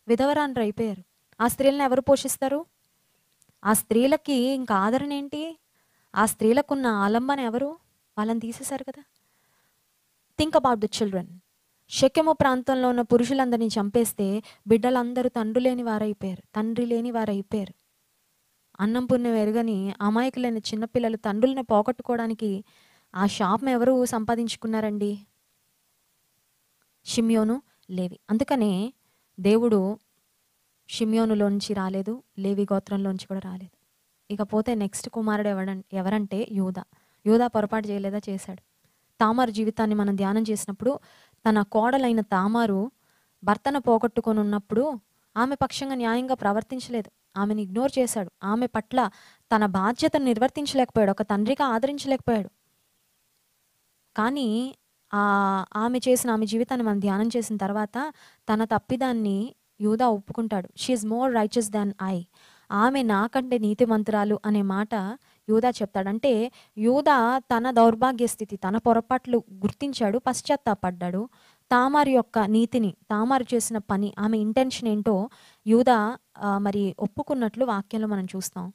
విధవరాండ్రు అయిపోయారు. ఆ స్త్రీలను ఎవరు పోషిస్తారు? ఆ స్త్రీలకి ఇంకా ఆదరణ ఏంటి? ఆ స్త్రీలకున్న ఆలంబన ఎవరు? వాళ్ళని తీసేశారు కదా. Think about the children. షెకెము ప్రాంతంలో ఉన్న పురుషులందరినీ చంపేస్తే బిడ్డలందరూ తండ్రి లేని వారైపోయారు. అన్నం పుణ్యం ఎరుగని అమాయకులైన చిన్నపిల్లలు తండ్రులను పోగొట్టుకోవడానికి ఆ శాపం ఎవరు సంపాదించుకున్నారండి? షిమ్యోను, లేవి. అందుకనే దేవుడు షిమ్యోనులోంచి రాలేదు, లేవి గోత్రంలోంచి కూడా రాలేదు. ఇకపోతే నెక్స్ట్ కుమారుడు ఎవరంటే యూదా పొరపాటు చేయలేదా? చేశాడు. తామారు జీవితాన్ని మనం ధ్యానం చేసినప్పుడు, తన కోడలైన తామారు భర్తను పోగొట్టుకొని ఉన్నప్పుడు ఆమె పక్షంగా న్యాయంగా ప్రవర్తించలేదు, ఆమెను ఇగ్నోర్ చేశాడు, ఆమె పట్ల తన బాధ్యతను నిర్వర్తించలేకపోయాడు, ఒక తండ్రిగా ఆదరించలేకపోయాడు. కానీ ఆమె జీవితాన్ని మనం ధ్యానం చేసిన తర్వాత తన తప్పిదాన్ని యూదా ఒప్పుకుంటాడు. She is more righteous than I, ఆమె నాకంటే నీతిమంతురాలు అనే మాట యూదా చెప్తాడు. అంటే యూదా తన దౌర్భాగ్య స్థితి, తన పొరపాట్లు గుర్తించాడు, పశ్చాత్తాపడ్డాడు. తామారు యొక్క నీతిని, తామారు చేసిన పని, ఆమె ఇంటెన్షన్ ఏంటో యూదా మరి ఒప్పుకున్నట్లు వాక్యంలో మనం చూస్తాం.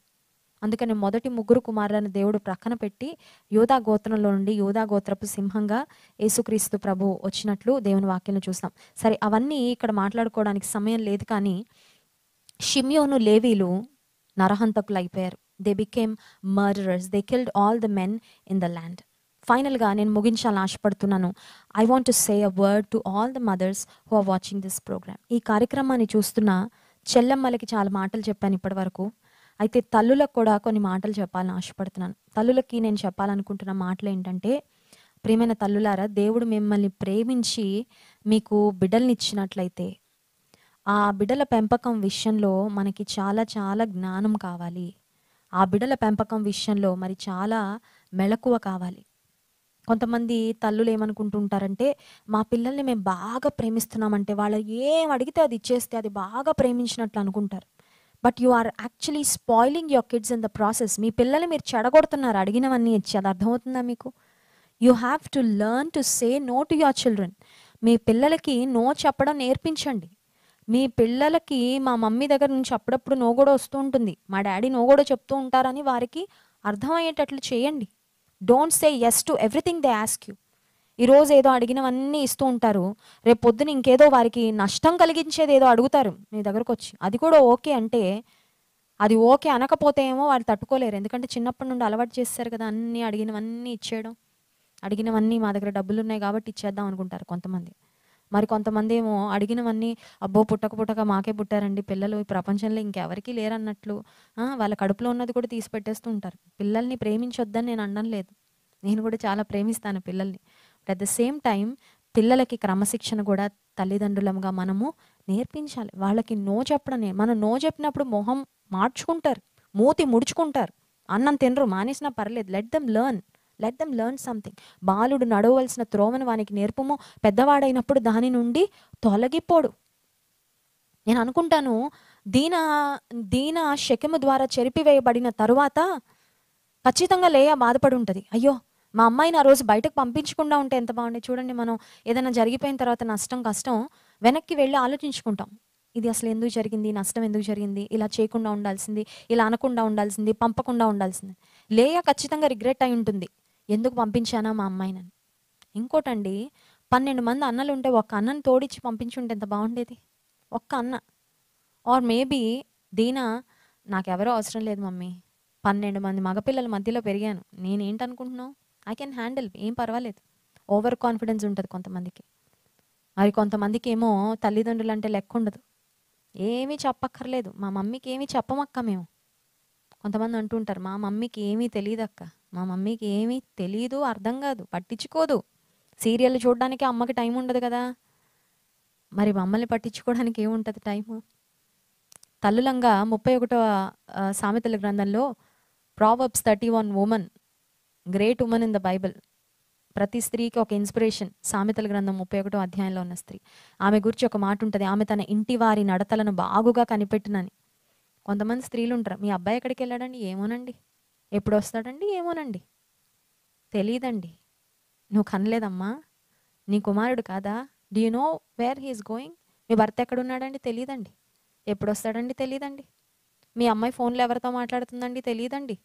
అందుకని మొదటి 3 కుమారులను దేవుడు ప్రక్కన పెట్టి యూదా గోత్రంలో నుండి యూదా గోత్రపు సింహంగా యేసుక్రీస్తు ప్రభు వచ్చినట్లు దేవుని వాక్యంలో చూస్తాం. సరే, అవన్నీ ఇక్కడ మాట్లాడుకోవడానికి సమయం లేదు. కానీ షిమ్యోను, లేవీలు నరహంతకులు అయిపోయారు. They became murderers, they killed all the men in the land. ఫైనల్గా నేను ముగించాలని ఆశపడుతున్నాను. I want to say a word to all the mothers who are watching this programme. ఈ కార్యక్రమాన్ని చూస్తున్న చెల్లెమ్మలకి చాలా మాటలు చెప్పాను ఇప్పటి వరకు. అయితే తల్లులకు కూడా కొన్ని మాటలు చెప్పాలని ఆశపడుతున్నాను. తల్లులకి నేను చెప్పాలనుకుంటున్న మాటలు ఏంటంటే, ప్రియమైన తల్లులారా, దేవుడు మిమ్మల్ని ప్రేమించి మీకు బిడ్డల్ని ఇచ్చినట్లయితే ఆ బిడ్డల పెంపకం విషయంలో మనకి చాలా చాలా జ్ఞానం కావాలి. ఆ బిడ్డల పెంపకం విషయంలో మరి చాలా మెలకువ కావాలి. కొంతమంది తల్లులు ఏమనుకుంటుంటారంటే, మా పిల్లల్ని మేము బాగా ప్రేమిస్తున్నామంటే వాళ్ళు ఏం అడిగితే అది ఇచ్చేస్తే అది బాగా ప్రేమించినట్లు అనుకుంటారు. But you are actually spoiling your kids in the process. మీ పిల్లల్ని మీరు చెడగొడుతున్నారు అడిగినవన్నీ ఇచ్చి. అది అర్థమవుతుందా మీకు? You have to learn to say no to your children. మీ పిల్లలకి నో చెప్పడం నేర్పించండి. మీ పిల్లలకి మా మమ్మీ దగ్గర నుంచి అప్పుడప్పుడు నో కూడా వస్తూ ఉంటుంది, మా డాడీ నో కూడా చెప్తూ ఉంటారని వారికి అర్థమయ్యేటట్లు చేయండి. Don't say yes to everything they ask you. ఈరోజు ఏదో అడిగినవన్నీ ఇస్తూ ఉంటారు, రేపు పొద్దున ఇంకేదో వారికి నష్టం కలిగించేది ఏదో అడుగుతారు మీ దగ్గరకు వచ్చి. అది కూడా ఓకే అంటే, అది ఓకే అనకపోతే ఏమో వాళ్ళు తట్టుకోలేరు. ఎందుకంటే చిన్నప్పటి నుండి అలవాటు చేస్తారు కదా, అన్నీ అడిగినవన్నీ ఇచ్చేయడం. అడిగినవన్నీ మా దగ్గర డబ్బులు ఉన్నాయి కాబట్టి ఇచ్చేద్దాం అనుకుంటారు కొంతమంది. మరి కొంతమందేమో అడిగినవన్నీ అబ్బో! పుట్టక పుట్టక మాకే పుట్టారండి పిల్లలు. ఈ ప్రపంచంలో ఇంకెవరికీ లేరన్నట్లు వాళ్ళ కడుపులో ఉన్నది కూడా తీసి పెట్టేస్తూ ఉంటారు. పిల్లల్ని ప్రేమించొద్దని నేను అనడం లేదు. నేను కూడా చాలా ప్రేమిస్తాను పిల్లల్ని. But at the same time పిల్లలకి క్రమశిక్షణ కూడా తల్లిదండ్రులముగా మనము నేర్పించాలి. వాళ్ళకి నో చెప్పడం మనం నో చెప్పినప్పుడు మొహం మార్చుకుంటారు. మూతి ముడుచుకుంటారు. అన్నం తినరు మానేసినా పర్లేదు. Let them learn something. బాలుడు నడవవలసిన త్రోవను వానికి నేర్పుము, పెద్దవాడైనప్పుడు దాని నుండి తొలగిపోడు. నేను అనుకుంటాను దీన దీన షెకెము ద్వారా చెరిపివేయబడిన తరువాత ఖచ్చితంగా లేయా బాధపడి ఉంటుంది. అయ్యో! మా అమ్మాయిని ఆ రోజు బయటకు పంపించకుండా ఉంటే ఎంత బాగుండేది. చూడండి మనం ఏదైనా జరిగిపోయిన తర్వాత నష్టం, కష్టం వెనక్కి వెళ్ళి ఆలోచించుకుంటాం. ఇది అసలు ఎందుకు జరిగింది? నష్టం ఎందుకు జరిగింది? ఇలా చేయకుండా ఉండాల్సింది, ఇలా అనకుండా ఉండాల్సింది, పంపకుండా ఉండాల్సింది. లేయా ఖచ్చితంగా రిగ్రెట్ అయి ఉంటుంది. ఎందుకు పంపించానా మా అమ్మాయినని. ఇంకోటండి 12 మంది అన్నలుంటే ఒక్క అన్నని తోడిచ్చి పంపించుంటే ఎంత బాగుండేది. ఒక్క అన్న. ఆర్ మేబీ దీనా నాకెవరో అవసరం లేదు మమ్మీ. 12 మంది మగపిల్లల మధ్యలో పెరిగాను. నేనేంటనుకుంటున్నావు? I can handle. ఏం పర్వాలేదు. ఓవర్ కాన్ఫిడెన్స్ ఉంటది కొంతమందికి. మరి కొంతమందికేమో తల్లిదండ్రులంటే లెక్కుండదు. ఏమీ చెప్పక్కర్లేదు. మా మమ్మీకి ఏమీ చెప్పమక్క మేము. కొంతమంది అంటుంటారు మా మమ్మీకి ఏమీ తెలీదక్క. మా మమ్మీకి ఏమీ తెలీదు, అర్థం కాదు, పట్టించుకోదు. సీరియల్ చూడడానికి అమ్మకి టైం ఉండదు కదా! మరి మమ్మల్ని పట్టించుకోవడానికి ఏముంటది టైము? తల్లులంగా 31వ సామెతల గ్రంథంలో Proverbs 31 woman, great woman in the Bible. ప్రతి స్త్రీకి ఒక ఇన్స్పిరేషన్. సామెతల గ్రంథం 31వ అధ్యాయంలో ఉన్న స్త్రీ. ఆమె గురించి ఒక మాట ఉంటుంది. ఆమె తన ఇంటి వారి నడతలను బాగుగా కనిపెట్టునని. కొంతమంది స్త్రీలు ఉంటారు. మీ అబ్బాయి ఎక్కడికి వెళ్ళాడండి? ఏమోనండి. ఎప్పుడు వస్తాడండి? ఏమోనండి. తెలీదండి. నువ్వు కనలేదమ్మా? నీ కుమారుడు కాదా? Do you know where he is going? మీ భర్త ఎక్కడున్నాడండి? తెలీదండి. ఎప్పుడు వస్తాడండి? తెలీదండి. మీ అమ్మాయి ఫోన్లో ఎవరితో మాట్లాడుతుందండి? తెలీదండి.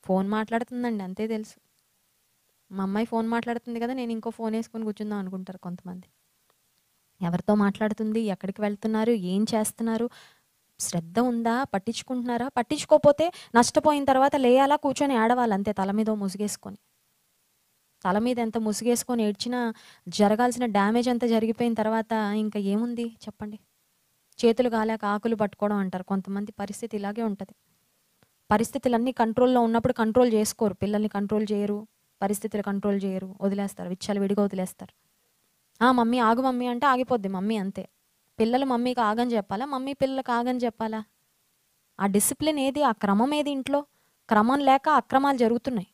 ఫోన్ మాట్లాడుతుందండి అంతే తెలుసు. మా అమ్మాయి ఫోన్ మాట్లాడుతుంది కదా, నేను ఇంకో ఫోన్ వేసుకొని కూర్చుందాం అనుకుంటారు కొంతమంది. ఎవరితో మాట్లాడుతుంది? ఎక్కడికి వెళ్తున్నారు? ఏం చేస్తున్నారు? శ్రద్ధ ఉందా? పట్టించుకుంటున్నారా? పట్టించుకోకపోతే నష్టపోయిన తర్వాత లేయాలా, కూర్చొని ఏడవాలి అంతే, తల మీద ముసుగేసుకొని. తల మీద ఎంత ముసుగేసుకొని ఏడ్చినా జరగాల్సిన డ్యామేజ్ అంతా జరిగిపోయిన తర్వాత ఇంకా ఏముంది చెప్పండి? చేతులు కాలాక ఆకులు పట్టుకోవడం అంటారు. కొంతమంది పరిస్థితి ఇలాగే ఉంటుంది. పరిస్థితులన్నీ కంట్రోల్లో ఉన్నప్పుడు కంట్రోల్ చేసుకోరు. పిల్లల్ని కంట్రోల్ చేయరు, పరిస్థితులు కంట్రోల్ చేయరు, వదిలేస్తారు, విడిగా వదిలేస్తారు. మమ్మీ ఆగు మమ్మీ అంటే ఆగిపోద్ది మమ్మీ అంతే. పిల్లలు మమ్మీకి ఆగని చెప్పాలా? మమ్మీ పిల్లలకు ఆగని చెప్పాలా? ఆ డిసిప్లిన్ ఏది? ఆ క్రమం ఏది ఇంట్లో? క్రమం లేక అక్రమాలు జరుగుతున్నాయి.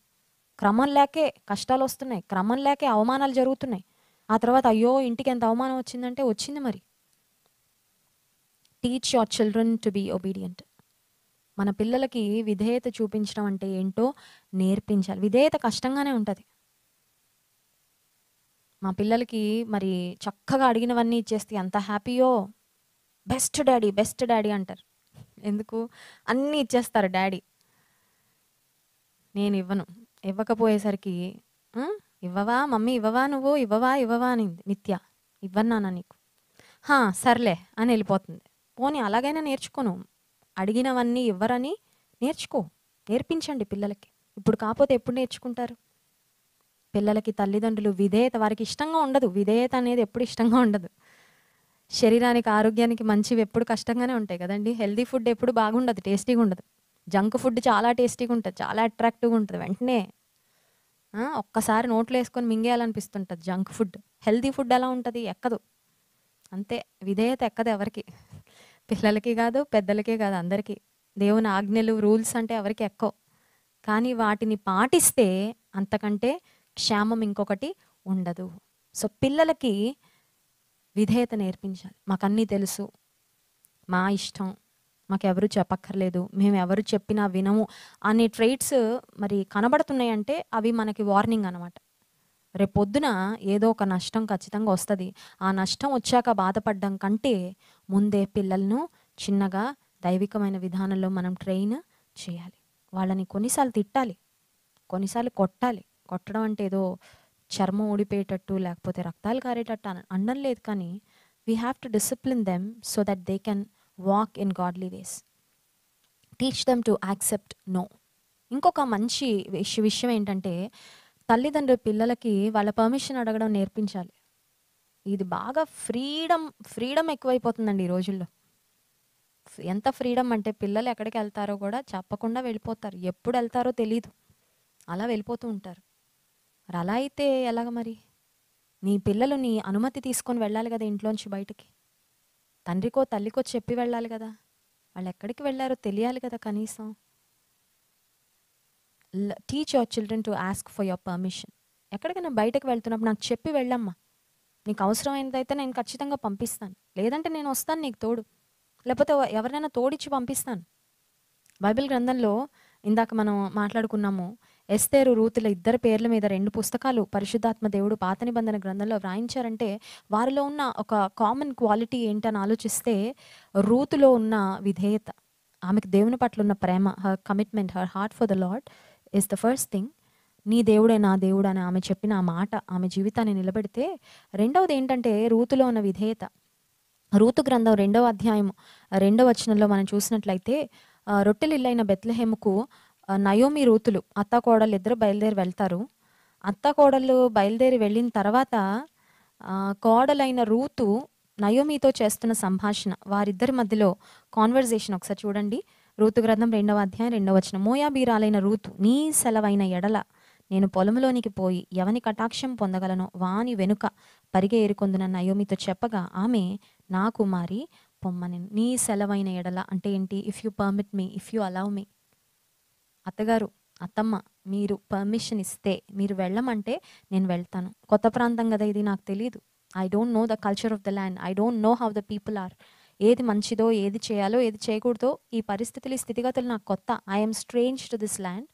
క్రమం లేకే కష్టాలు వస్తున్నాయి. క్రమం లేకే అవమానాలు జరుగుతున్నాయి. ఆ తర్వాత అయ్యో ఇంటికి ఎంత అవమానం వచ్చిందంటే వచ్చింది మరి. Teach your children to be obedient. మన పిల్లలకి విధేయత చూపించడం అంటే ఏంటో నేర్పించాలి. విధేయత కష్టంగానే ఉంటుంది. మా పిల్లలకి మరి చక్కగా అడిగినవన్నీ ఇచ్చేస్తే ఎంత హ్యాపీయో. బెస్ట్ డాడీ అంటారు. ఎందుకు? అన్నీ ఇచ్చేస్తారు డాడీ. నేను ఇవ్వను. ఇవ్వకపోయేసరికి ఇవ్వవా మమ్మీ, ఇవ్వవా నువ్వు, ఇవ్వవా అనింది నిత్య. ఇవ్వన్నానా నీకు? సర్లే అని వెళ్ళిపోతుంది. పోనీ అలాగైనా నేర్చుకోను. అడిగినవన్నీ ఇవ్వరని నేర్పించండి పిల్లలకి. ఇప్పుడు కాకపోతే ఎప్పుడు నేర్చుకుంటారు? పిల్లలకి తల్లిదండ్రులు విధేయత, వారికి ఇష్టంగా ఉండదు. విధేయత అనేది ఎప్పుడు ఇష్టంగా ఉండదు. శరీరానికి ఆరోగ్యానికి మంచివి ఎప్పుడు కష్టంగానే ఉంటాయి కదండి. హెల్దీ ఫుడ్ ఎప్పుడు బాగుండదు, టేస్టీగా ఉండదు. జంక్ ఫుడ్ చాలా టేస్టీగా ఉంటుంది, చాలా అట్రాక్టివ్గా ఉంటుంది. వెంటనే ఒక్కసారి నోట్లో వేసుకొని మింగేయాలనిపిస్తుంటుంది జంక్ ఫుడ్. హెల్దీ ఫుడ్ ఎలా ఉంటుంది? ఎక్కదు. అంతే, విధేయత ఎక్కదు ఎవరికి. పిల్లలకి కాదు, పెద్దలకే కాదు, అందరికీ. దేవుని ఆజ్ఞలు, రూల్స్ అంటే ఎవరికి ఎక్కవు. కానీ వాటిని పాటిస్తే అంతకంటే క్షేమం ఇంకొకటి ఉండదు. సో పిల్లలకి విధేయత నేర్పించాలి. మాకన్నీ తెలుసు, మా ఇష్టం, మాకెవరు చెప్పక్కర్లేదు, మేము ఎవరు చెప్పినా వినము అనే ట్రైట్స్ మరి కనబడుతున్నాయంటే అవి మనకి వార్నింగ్ అనమాట. రేపొద్దున ఏదో ఒక నష్టం ఖచ్చితంగా వస్తుంది. ఆ నష్టం వచ్చాక బాధపడడం కంటే ముందే పిల్లలను చిన్నగా దైవికమైన విధానంలో మనం ట్రైన్ చేయాలి. వాళ్ళని కొన్నిసార్లు తిట్టాలి, కొన్నిసార్లు కొట్టాలి. కొట్టడం అంటే ఏదో చర్మం ఊడిపోయేటట్టు లేకపోతే రక్తాలు కారేటట్టు అనడం లేదు. కానీ we have to discipline them so that they can walk in godly ways. Teach them to accept no. ఇంకొక మంచి విషయం ఏంటంటే తల్లిదండ్రులు పిల్లలకి వాళ్ళ పర్మిషన్ అడగడం నేర్పించాలి. ఇది బాగా ఫ్రీడమ్ ఎక్కువైపోతుందండి ఈ రోజుల్లో. ఎంత ఫ్రీడమ్ అంటే పిల్లలు ఎక్కడికెళ్తారో గూడా చెప్పకుండా వెళ్ళిపోతారు. ఎప్పుడెళ్తారో తెలీదు. అలా వెళ్ళిపోతూ ఉంటారు. మరి అలా అయితే ఎలాగ మరి? నీ పిల్లలు నీ అనుమతి తీసుకొని వెళ్ళాలి గదా ఇంట్లోంచి బయటికి. తండ్రికో, తల్లికో చెప్పి వెళ్ళాలి గదా! వాళ్ళెక్కడికి వెళ్లారో తెలియాలి గదా కనీసం. Teach your children to ask for your permission. ఎక్కడికైనా బయటకి వెళ్తున్నప్పుడు నాకు చెప్పి వెళ్ళమ్మా. నీకు అవసరమైనదైతే నేను ఖచ్చితంగా పంపిస్తాను. లేదంటే నేను వస్తాను నీకు తోడు. లేకపోతే ఎవరినైనా తోడిచ్చి పంపిస్తాను. బైబిల్ గ్రంథంలో ఇందాక మనం మాట్లాడుకున్నాము. ఎస్తేరు, రూతుల ఇద్దరి పేర్ల మీద 2 పుస్తకాలు పరిశుద్ధాత్మ దేవుడు పాత నిబంధన గ్రంథంలో వ్రాయించారంటే వారిలో ఉన్న ఒక కామన్ క్వాలిటీ ఏంటని ఆలోచిస్తే రూతులో ఉన్న విధేయత. ఆమెకు దేవుని పట్ల ఉన్న ప్రేమ, her commitment, her heart for the lord is the first thing. నీ దేవుడే నా దేవుడు అని ఆమె చెప్పిన ఆ మాట ఆమె జీవితాన్ని నిలబెడితే, రెండవది ఏంటంటే రూతులో ఉన్న విధేయత. రూతు గ్రంథం 2వ అధ్యాయం 2వ వచనంలో మనం చూసినట్లయితే రొట్టెలిల్లైన బెత్లెహేముకు నయోమి, రూతులు అత్తాకోడళ్ళు ఇద్దరు బయలుదేరి వెళ్తారు. అత్తాకోడళ్ళు బయలుదేరి వెళ్ళిన తర్వాత కోడలైన రూతు నయోమితో చేస్తున్న సంభాషణ, వారిద్దరి మధ్యలో కాన్వర్జేషన్ ఒకసారి చూడండి. రూతు గ్రంథం 2వ అధ్యాయం 2వ వచనం. మోయాబీరాలైన రూతు, నీ సెలవైన ఎడల నేను పొలంలోనికి పోయి ఎవని కటాక్షం పొందగలనో వాని వెనుక పరిగె ఏరుకొందున నయోమితో చెప్పగా ఆమె, నా కుమారి పొమ్మని. నీ సెలవైన ఎడల అంటే ఏంటి? If you permit me, if you allow me. అత్తగారు, అత్తమ్మ మీరు పర్మిషన్ ఇస్తే, మీరు వెళ్ళమంటే నేను వెళ్తాను. కొత్త ప్రాంతం కదా ఇది, నాకు తెలీదు. I don't know the culture of the land. I don't know how the people are. ఏది మంచిదో, ఏది చేయాలో, ఏది చేయకూడదో, ఈ పరిస్థితులు, ఈ స్థితిగతులు నాకు కొత్త. I'm strange to this land.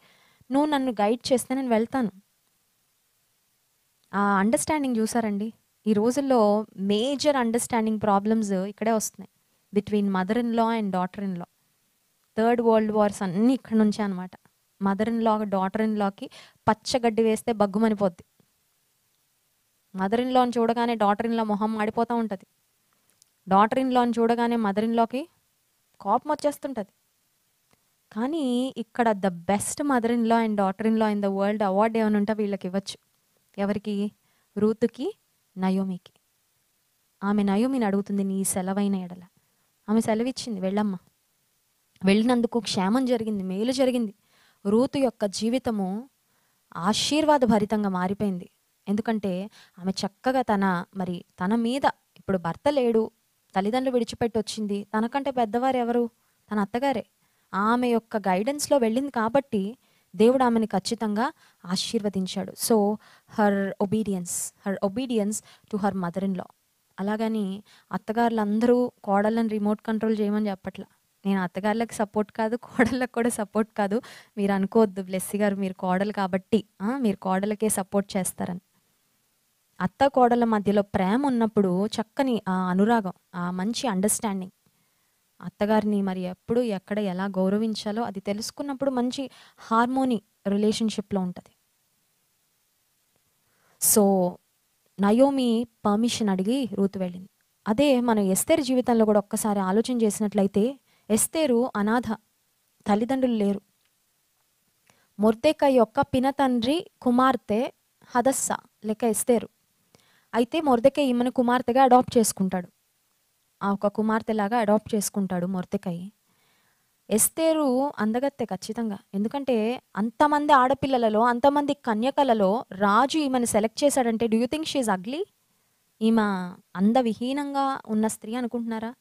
నువ్వు నన్ను గైడ్ చేస్తే నేను వెళ్తాను. ఆ అండర్స్టాండింగ్ చూసారండి. ఈ రోజుల్లో మేజర్ అండర్స్టాండింగ్ ప్రాబ్లమ్స్ ఇక్కడే వస్తున్నాయి between mother in law and daughter in law. Third world wars అన్నీ ఇక్కడ నుంచే అనమాట. Mother in law daughter in లాకి పచ్చగడ్డి వేస్తే బగ్గుమనిపోద్ది. మదర్ ఇన్ లాని చూడగానే డాటర్ ఇన్ లా మొహం మాడిపోతూ ఉంటుంది. డాటర్ ఇన్ లాని చూడగానే మదర్ ఇన్ లాకి కోపం వచ్చేస్తుంటుంది. కానీ ఇక్కడ the best mother in law and daughter in law in the world award ఏమైనా ఉంటే వీళ్ళకి ఇవ్వచ్చు. ఎవరికి? రూతుకి, నయోమికి. ఆమె నయోమిని అడుగుతుంది, నీ సెలవైన ఎడల. ఆమె సెలవిచ్చింది, వెళ్ళమ్మా. వెళ్ళినందుకు క్షేమం జరిగింది, మేలు జరిగింది. రూతు యొక్క జీవితము ఆశీర్వాద భరితంగా మారిపోయింది. ఎందుకంటే ఆమె చక్కగా తన మీద, ఇప్పుడు భర్త లేడు, తల్లిదండ్రులు విడిచిపెట్టి వచ్చింది, తనకంటే పెద్దవారు ఎవరు? తన అత్తగారే. ఆమె యొక్క గైడెన్స్లో వెళ్ళింది కాబట్టి దేవుడు ఆమెను ఖచ్చితంగా ఆశీర్వదించాడు. So her obedience to her mother in లా. అలాగని అత్తగారులందరూ కోడళ్ళని రిమోట్ కంట్రోల్ చేయమని చెప్పట్లా. నేను అత్తగారులకు సపోర్ట్ కాదు, కోడళ్ళకు కూడా సపోర్ట్ కాదు. మీరు అనుకోవద్దు బ్లెస్సీ గారు మీరు కోడలు కాబట్టి మీరు కోడలకే సపోర్ట్ చేస్తారని. అత్త కోడళ్ళ మధ్యలో ప్రేమ ఉన్నప్పుడు చక్కని ఆ అనురాగం, ఆ మంచి అండర్స్టాండింగ్, అత్తగారిని మరి ఎప్పుడు ఎక్కడ ఎలా గౌరవించాలో అది తెలుసుకున్నప్పుడు మంచి హార్మోనీ రిలేషన్షిప్లో ఉంటుంది. సో నయోమి పర్మిషన్ అడిగి రూతు వెళ్ళింది. అదే మన ఎస్తేరు జీవితంలో కూడా ఒక్కసారి ఆలోచన చేసినట్లయితే, ఎస్తేరు అనాథ, తల్లిదండ్రులు లేరు. మొర్దెకై యొక్క పినతండ్రి కుమార్తె హదస్స లేక ఎస్తేరు. అయితే మొర్దెకై ఈమెను కుమార్తెగా అడాప్ట్ చేసుకుంటాడు. ఆ ఒక కుమార్తెలాగా అడాప్ట్ చేసుకుంటాడు మొర్దెకై. ఎస్తేరు అందగత్తె ఖచ్చితంగా. ఎందుకంటే అంతమంది ఆడపిల్లలలో, అంతమంది కన్యకలలో రాజు ఈమెను సెలెక్ట్ చేశాడంటే do you think she is ugly? ఈమె అందవిహీనంగా ఉన్న స్త్రీ అనుకుంటున్నారా?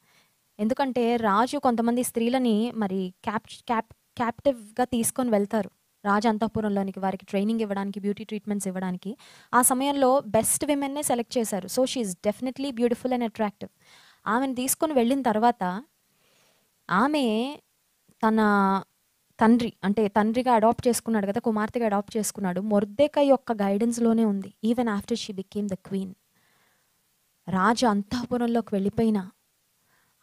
ఎందుకంటే రాజు కొంతమంది స్త్రీలని మరి క్యాప్టివ్గా తీసుకొని వెళ్తారు రాజ అంతఃపురంలోనికి, వారికి ట్రైనింగ్ ఇవ్వడానికి, బ్యూటీ ట్రీట్మెంట్స్ ఇవ్వడానికి. ఆ సమయంలో బెస్ట్ విమెన్నే సెలెక్ట్ చేశారు. So she is definitely beautiful and attractive. ఆమెను తీసుకొని వెళ్ళిన తర్వాత ఆమె తన తండ్రి, అంటే తండ్రిగా అడాప్ట్ చేసుకున్నాడు కదా, కుమార్తెగా అడాప్ట్ చేసుకున్నాడు. మొర్దెకై యొక్క గైడెన్స్లోనే ఉంది. Even after she became the queen. రాజు అంతఃపురంలోకి వెళ్ళిపోయినా,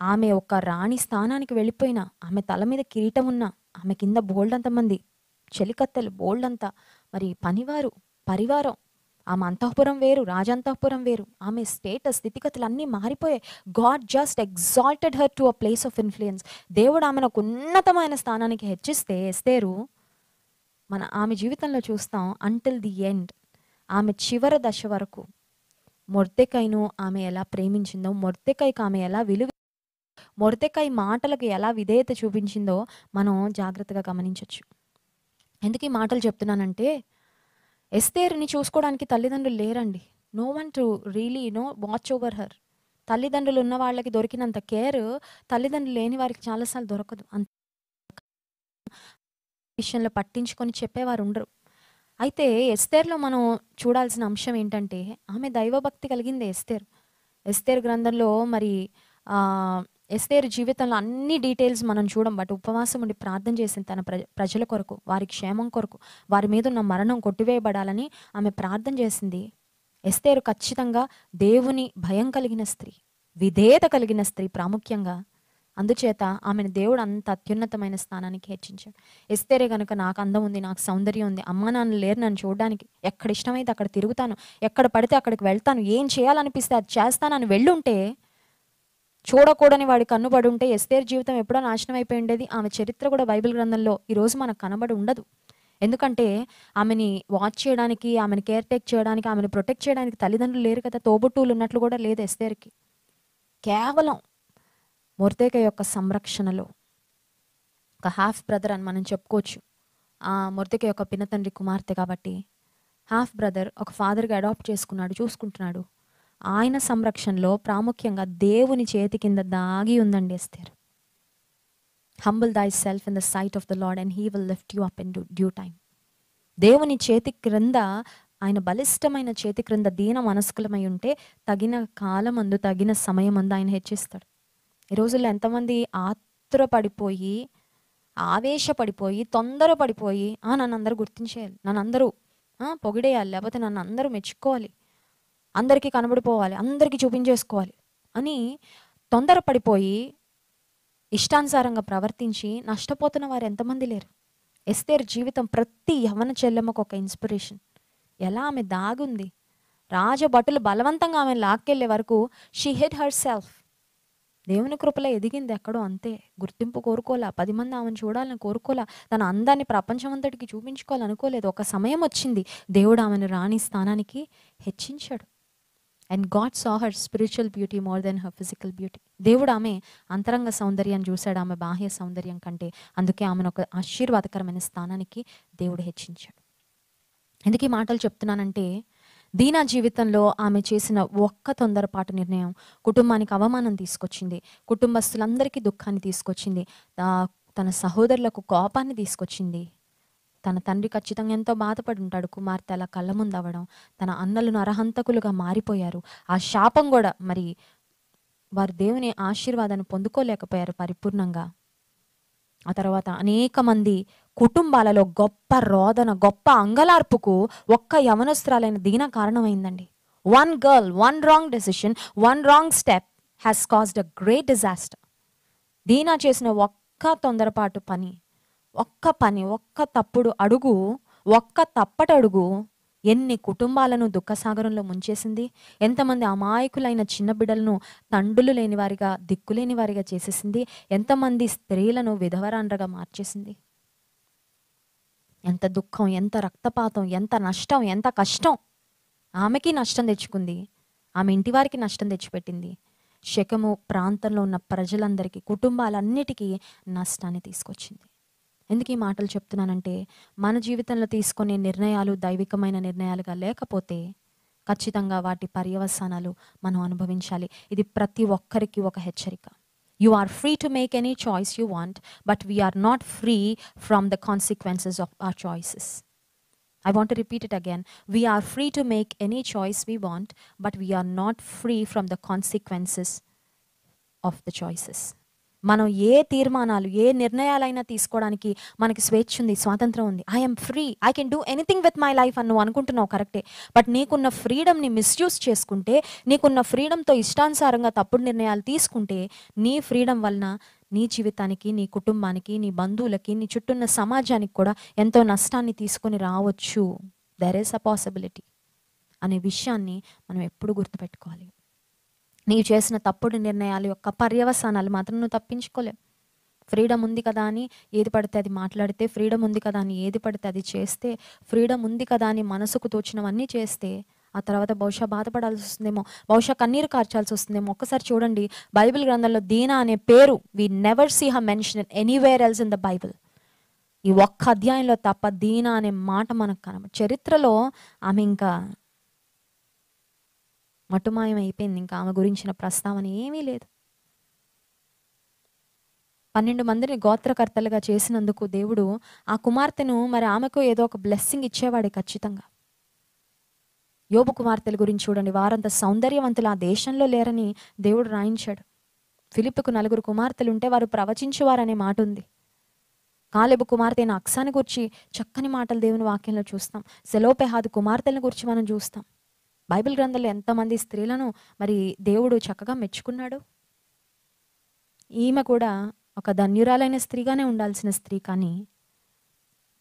ఆమె ఒక రాణి స్థానానికి వెళ్ళిపోయినా, ఆమె తల మీద కిరీటం ఉన్నా, ఆమె కింద బోల్డంత మంది చెలికత్తెలు, బోల్డంతా మరి పనివారు, పరివారం. ఆమె అంతఃపురం వేరు, రాజంతఃపురం వేరు. ఆమె స్టేటస్, స్థితిగతులు అన్నీ మారిపోయాయి. God just exalted her to a place of influence. దేవుడు ఆమెను ఒక ఉన్నతమైన స్థానానికి హెచ్చిస్తే ఎస్తేరు ఆమె జీవితంలో చూస్తాం అంటిల్ ది ఎండ్, ఆమె చివరి దశ వరకు మొర్దెకైను ఆమె ఎలా ప్రేమించిందో, మొర్దెకైకి ఆమె ఎలా విలువ, మొర్దెకై మాటలకు ఎలా విధేయత చూపించిందో మనం జాగ్రత్తగా గమనించొచ్చు. ఎందుకు ఈ మాటలు చెప్తున్నానంటే, ఎస్తేరుని చూసుకోవడానికి తల్లిదండ్రులు లేరండి. No one to really watch over her. తల్లిదండ్రులు ఉన్న వాళ్ళకి దొరికినంత కేర్ తల్లిదండ్రులు లేని వారికి చాలాసార్లు దొరకదు. అంత విషయంలో పట్టించుకొని చెప్పేవారు ఉండరు. అయితే ఎస్తేర్‌లో మనం చూడాల్సిన అంశం ఏంటంటే, ఆమె దైవభక్తి కలిగిందే ఎస్తేర్. ఎస్తేర్ గ్రంథంలో మరి ఎస్తేర్ జీవితంలో అన్ని డీటెయిల్స్ మనం చూడం. బట్ ఉపవాసం ఉండి ప్రార్థన చేసింది తన ప్రజల కొరకు, వారి క్షేమం కొరకు, వారి మీద ఉన్న మరణం కొట్టివేయబడాలని ఆమె ప్రార్థన చేసింది. ఎస్తేరు ఖచ్చితంగా దేవుని భయం కలిగిన స్త్రీ, విధేయత కలిగిన స్త్రీ ప్రాముఖ్యంగా. అందుచేత ఆమెను దేవుడు అంత అత్యున్నతమైన స్థానానికి హెచ్చించాడు. ఎస్తేరే గనుక నాకు అందం ఉంది, నాకు సౌందర్యం ఉంది, అమ్మా నాన్న లేరు నన్ను చూడడానికి, ఎక్కడ ఇష్టమైతే అక్కడ తిరుగుతాను, ఎక్కడ పడితే అక్కడికి వెళ్తాను, ఏం చేయాలనిపిస్తే అది చేస్తానని వెళ్ళుంటే, చూడకూడని వాడి కన్నుబడి ఉంటే ఎస్తేర్ జీవితం ఎప్పుడో నాశనం అయిపోయి ఉండేది. ఆమె చరిత్ర కూడా బైబిల్ గ్రంథంలో ఈరోజు మనకు కనబడి ఉండదు. ఎందుకంటే ఆమెని వాచ్ చేయడానికి, ఆమెను కేర్ టేక్ చేయడానికి, ఆమెను ప్రొటెక్ట్ చేయడానికి తల్లిదండ్రులు లేరు కదా, తోబుట్టువులు ఉన్నట్లు కూడా లేదు ఎస్తేర్కి. కేవలం మొర్దెకై యొక్క సంరక్షణలో ఒక హాఫ్ బ్రదర్ అని మనం చెప్పుకోవచ్చు. ఆ మొర్దెకై యొక్క పినతండ్రి కుమార్తె కాబట్టి హాఫ్ బ్రదర్ ఒక ఫాదర్గా అడాప్ట్ చేసుకున్నాడు, చూసుకుంటున్నాడు. ఆయన సంరక్షణలో ప్రాముఖ్యంగా దేవుని చేతి కింద దాగి ఉందండి ఎస్తేర్. హంబుల్ దై self in the site of the lord and he will lift you up in due time. దేవుని చేతి క్రింద, ఆయన బలిష్టమైన చేతి క్రింద దీన మనస్కులమై ఉంటే తగిన కాలమందు, తగిన సమయమందు ఆయన హెచ్చిస్తాడు. ఈ రోజుల్లో ఎంతమంది ఆత్రపడిపోయి, ఆవేశపడిపోయి, తొందరపడిపోయి నన్ను అందరూ గుర్తించేయాలి, నన్ను అందరూ పొగిడేయాలి, లేకపోతే నన్ను అందరూ మెచ్చుకోవాలి, అందరికీ కనబడిపోవాలి, అందరికీ చూపించేసుకోవాలి అని తొందరపడిపోయి ఇష్టానుసారంగా ప్రవర్తించి నష్టపోతున్న వారు ఎంతమంది లేరు. ఎస్తేర్ జీవితం ప్రతి యవ్వన చెల్లెమ్మకు ఒక ఇన్స్పిరేషన్. ఎలా ఆమె దాగుంది, రాజభటులు బలవంతంగా ఆమె లాక్కెళ్లే వరకు షీ హిడ్ హర్ సెల్ఫ్. దేవుని కృపలో ఎదిగింది ఎక్కడో అంతే. గుర్తింపు కోరుకోలే, 10 మంది ఆమెను చూడాలని కోరుకోలే, తన అందాన్ని ప్రపంచం అంతటికి చూపించుకోవాలనుకోలేదు. ఒక సమయం వచ్చింది, దేవుడు ఆమెను రాణి స్థానానికి హెచ్చించాడు. And God saw her spiritual beauty more than her physical beauty. దేవుడు ఆమె అంతరంగ సౌందర్యాన్ని చూశాడు, ఆమె బాహ్య సౌందర్యం కంటే. అందుకే ఆమెను ఒక ఆశీర్వాదకరమైన స్థానానికి దేవుడు హెచ్చించాడు. ఎందుకు ఈ మాటలు చెప్తున్నానంటే, దీనా జీవితంలో ఆమె చేసిన ఒక్క తొందరపాటు నిర్ణయం కుటుంబానికి అవమానం తీసుకొచ్చింది, కుటుంబస్తులందరికీ దుఃఖాన్ని తీసుకొచ్చింది, తన సహోదరులకు కోపాన్ని తీసుకొచ్చింది. తన తండ్రి ఖచ్చితంగా ఎంతో బాధపడి ఉంటాడు, కుమార్తె అలా కళ్ళ ముందు అవ్వడం. తన అన్నలు నరహంతకులుగా మారిపోయారు. ఆ శాపం కూడా మరి వారు దేవుని ఆశీర్వాదాన్ని పొందుకోలేకపోయారు పరిపూర్ణంగా. ఆ తర్వాత అనేక మంది కుటుంబాలలో గొప్ప రోదన, గొప్ప అంగలార్పుకు ఒక్క యవనస్తురాలైన దీనా కారణమైందండి. One girl, one wrong decision, one wrong step has caused a great disaster. Dinah చేసిన ఒక్క తొందరపాటు పని, ఒక్క తప్పుడు అడుగు, ఒక్క తప్పటడుగు ఎన్ని కుటుంబాలను దుఃఖసాగరంలో ముంచేసింది. ఎంతమంది అమాయకులైన చిన్న బిడ్డలను తండ్రులు లేని వారిగా, దిక్కులేని వారిగా చేసేసింది. ఎంతమంది స్త్రీలను విధవరాండ్రగా మార్చేసింది. ఎంత దుఃఖం, ఎంత రక్తపాతం, ఎంత నష్టం, ఎంత కష్టం. ఆమెకి నష్టం తెచ్చుకుంది, ఆమె ఇంటి వారికి నష్టం తెచ్చిపెట్టింది. షెకెము ప్రాంతంలో ఉన్న ప్రజలందరికీ, కుటుంబాలన్నిటికీ నష్టాన్ని తీసుకొచ్చింది. ఎందుకు ఈ మాటలు చెప్తున్నానంటే, మన జీవితంలో తీసుకునే నిర్ణయాలు దైవికమైన నిర్ణయాలుగా లేకపోతే ఖచ్చితంగా వాటి పర్యవసానాలు మనం అనుభవించాలి. ఇది ప్రతి ఒక్కరికి ఒక హెచ్చరిక. You are free to make any choice you want, but we are not free from the consequences of our choices. I want to repeat it again. We are free to make any choice we want, but we are not free from the consequences of the choices. మనం ఏ తీర్మానాలు, ఏ నిర్ణయాలైనా తీసుకోవడానికి మనకి స్వేచ్ఛ ఉంది, స్వాతంత్రం ఉంది. I'm free, I can do anything with my life అని నువ్వు అనుకుంటున్నావు, కరెక్టే. బట్ నీకున్న ఫ్రీడమ్ని మిస్యూజ్ చేసుకుంటే, నీకున్న ఫ్రీడమ్తో ఇష్టానుసారంగా తప్పుడు నిర్ణయాలు తీసుకుంటే, నీ ఫ్రీడమ్ వలన నీ జీవితానికి, నీ కుటుంబానికి, నీ బంధువులకి, నీ చుట్టూన్న సమాజానికి కూడా ఎంతో నష్టాన్ని తీసుకొని రావచ్చు. దెర్ ఈస్ అ పాసిబిలిటీ అనే విషయాన్ని మనం ఎప్పుడు గుర్తుపెట్టుకోవాలి. నీవు చేసిన తప్పుడు నిర్ణయాల యొక్క పర్యవసానాలు మాత్రం నువ్వు తప్పించుకోలేవు. ఫ్రీడమ్ ఉంది కదా అని ఏది పడితే అది మాట్లాడితే, ఫ్రీడమ్ ఉంది కదా అని ఏది పడితే అది చేస్తే, ఫ్రీడమ్ ఉంది కదా అని మనసుకు తోచినవన్నీ చేస్తే ఆ తర్వాత బహుశా బాధపడాల్సి వస్తుందేమో, బహుశా కన్నీరు కార్చాల్సి వస్తుందేమో. ఒక్కసారి చూడండి బైబిల్ గ్రంథంలో దీనా అనే పేరు we never see her mention anywhere else in the Bible. ఈ ఒక్క అధ్యాయంలో తప్ప దీనా అనే మాట మనకు కనబడదు. చరిత్రలో ఆమె ఇంకా మటుమాయం అయిపోయింది. ఇంకా ఆమె గురించిన ప్రస్తావన ఏమీ లేదు. 12 మందిని గోత్రకర్తలుగా చేసినందుకు దేవుడు ఆ కుమార్తెను మరి ఆమెకు ఏదో ఒక బ్లెస్సింగ్ ఇచ్చేవాడే ఖచ్చితంగా. యోబు కుమార్తెల గురించి చూడండి, వారంత సౌందర్యవంతులు ఆ దేశంలో లేరని దేవుడు రాయించాడు. ఫిలిప్పుకు 4 కుమార్తెలుంటే వారు ప్రవచించేవారనే మాట ఉంది. కాలెబు కుమార్తె అయిన అక్సాని గురించి చక్కని మాటలు దేవుని వాక్యంలో చూస్తాం. సెలోపెహాదు కుమార్తెలను గురించి మనం చూస్తాం. బైబిల్ గ్రంథంలో ఎంతమంది స్త్రీలను మరి దేవుడు చక్కగా మెచ్చుకున్నాడు. ఈమె కూడా ఒక ధన్యురాలైన స్త్రీగానే ఉండాల్సిన స్త్రీ, కానీ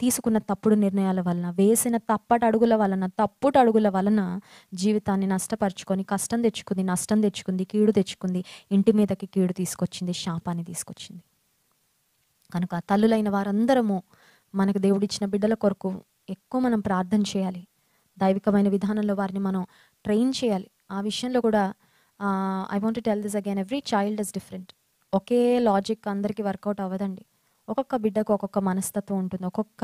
తీసుకున్న తప్పుడు నిర్ణయాల వలన, వేసిన తప్పుడు అడుగుల వలన జీవితాన్ని నష్టపరుచుకొని కష్టం తెచ్చుకుంది, నష్టం తెచ్చుకుంది, కీడు తెచ్చుకుంది, ఇంటి మీదకి కీడు తీసుకొచ్చింది, శాపాన్ని తీసుకొచ్చింది. కనుక తల్లులైన వారందరము మనకు దేవుడిచ్చిన బిడ్డల కొరకు ఎక్కువ మనం ప్రార్థన చేయాలి. దైవికమైన విధానంలో వారిని మనం ట్రైన్ చేయాలి. ఆ విషయంలో కూడా I want to tell this again, every child is different. Okay logic అందరికీ వర్కౌట్ అవ్వదండి. ఒక్కొక్క బిడ్డకు ఒక్కొక్క మనస్తత్వం ఉంటుంది. ఒక్కొక్క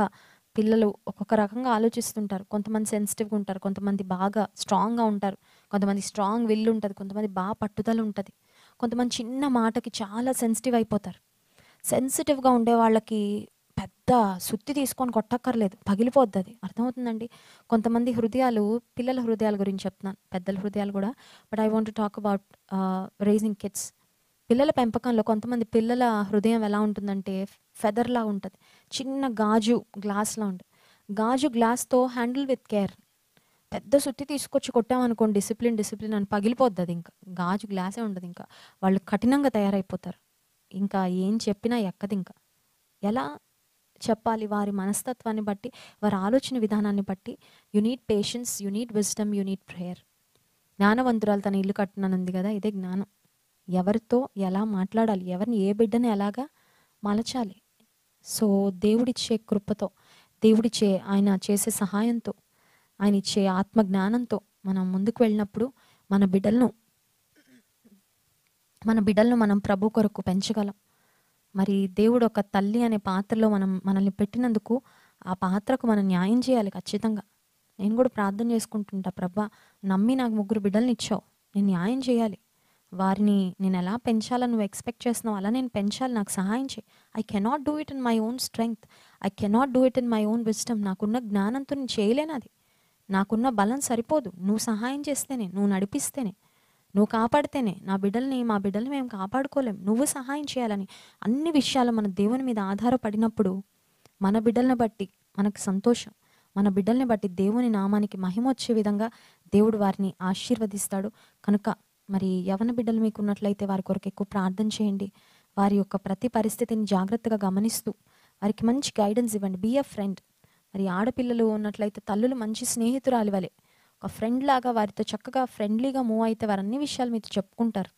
పిల్లలు ఒక్కొక్క రకంగా ఆలోచిస్తుంటారు. కొంతమంది సెన్సిటివ్గా ఉంటారు, కొంతమంది బాగా స్ట్రాంగ్గా ఉంటారు, కొంతమంది స్ట్రాంగ్ విల్ ఉంటుంది, కొంతమంది బాగా పట్టుదల ఉంటుంది, కొంతమంది చిన్న మాటకి చాలా సెన్సిటివ్ అయిపోతారు. సెన్సిటివ్గా ఉండే వాళ్ళకి పెద్ద సుత్తి తీసుకొని కొట్టక్కర్లేదు, పగిలిపోద్ది అది. అర్థమవుతుందండి? కొంతమంది హృదయాలు, పిల్లల హృదయాల గురించి చెప్తున్నాను, పెద్దల హృదయాలు కూడా. But I want to talk about rising kids. పిల్లల పెంపకంలో కొంతమంది పిల్లల హృదయం ఎలా ఉంటుందంటే ఫెదర్లా ఉంటుంది, చిన్న గాజు గ్లాస్లా ఉంటుంది. గాజు గ్లాస్తో హ్యాండిల్ విత్ కేర్. పెద్ద సుత్తి తీసుకొచ్చి కొట్టామనుకోండి, డిసిప్లిన్ అని పగిలిపోద్ది అది. ఇంకా గాజు గ్లాసే ఉండదు. ఇంకా వాళ్ళు కఠినంగా తయారైపోతారు. ఇంకా ఏం చెప్పినా ఎక్కదు. ఇంకా ఎలా చెప్పాలి? వారి మనస్తత్వాన్ని బట్టి, వారి ఆలోచన విధానాన్ని బట్టి you need patience, you need wisdom, you need prayer. జ్ఞానవంతురాలు తన ఇల్లు కట్టుననుంది కదా, ఇదే జ్ఞానం. ఎవరితో ఎలా మాట్లాడాలి, ఎవరిని ఏ బిడ్డని ఎలాగా మలచాలి. సో దేవుడిచ్చే కృపతో, దేవుడిచ్చే ఆయన చేసే సహాయంతో, ఆయన ఇచ్చే ఆత్మ జ్ఞానంతో మనం ముందుకు వెళ్ళినప్పుడు మన బిడ్డలను మనం ప్రభు కొరకు పెంచగలం. మరి దేవుడు ఒక తల్లి అనే పాత్రలో మనల్ని పెట్టినందుకు ఆ పాత్రకు మనం న్యాయం చేయాలి ఖచ్చితంగా. నేను కూడా ప్రార్థన చేసుకుంటుంటా, ప్రభా నమ్మి నాకు 3 బిడ్డల్ని ఇచ్చావు, నేను న్యాయం చేయాలి. వారిని నేను ఎలా పెంచాలని నువ్వు ఎక్స్పెక్ట్ చేస్తున్నావు అలా నేను పెంచాలి, నాకు సహాయం చేయి. I cannot do it in my own strength, I cannot do it in my own wisdom. నాకున్న జ్ఞానంతో నేను చేయలేను, అది నాకున్న బలం సరిపోదు. నువ్వు సహాయం చేస్తేనే, నువ్వు నడిపిస్తేనే, నువ్వు కాపాడితేనే మా బిడ్డల్ని మేము కాపాడుకోలేం. నువ్వు సహాయం చేయాలని అన్ని విషయాలు మన దేవుని మీద ఆధారపడినప్పుడు మన బిడ్డలను బట్టి మనకు సంతోషం, మన బిడ్డల్ని బట్టి దేవుని నామానికి మహిమ వచ్చే విధంగా దేవుడు వారిని ఆశీర్వదిస్తాడు. కనుక మరి యవన బిడ్డలు మీకు ఉన్నట్లయితే వారి కొరకు ఎక్కువ ప్రార్థన చేయండి. వారి యొక్క ప్రతి పరిస్థితిని జాగ్రత్తగా గమనిస్తూ వారికి మంచి గైడెన్స్ ఇవ్వండి. Be a friend. మరి ఆడపిల్లలు ఉన్నట్లయితే తల్లులు మంచి స్నేహితురాలి వలె ఒక ఫ్రెండ్ లాగా వారితో చక్కగా ఫ్రెండ్లీగా మూవ్ అయితే వారు అన్ని విషయాలు మీతో చెప్పుకుంటారు.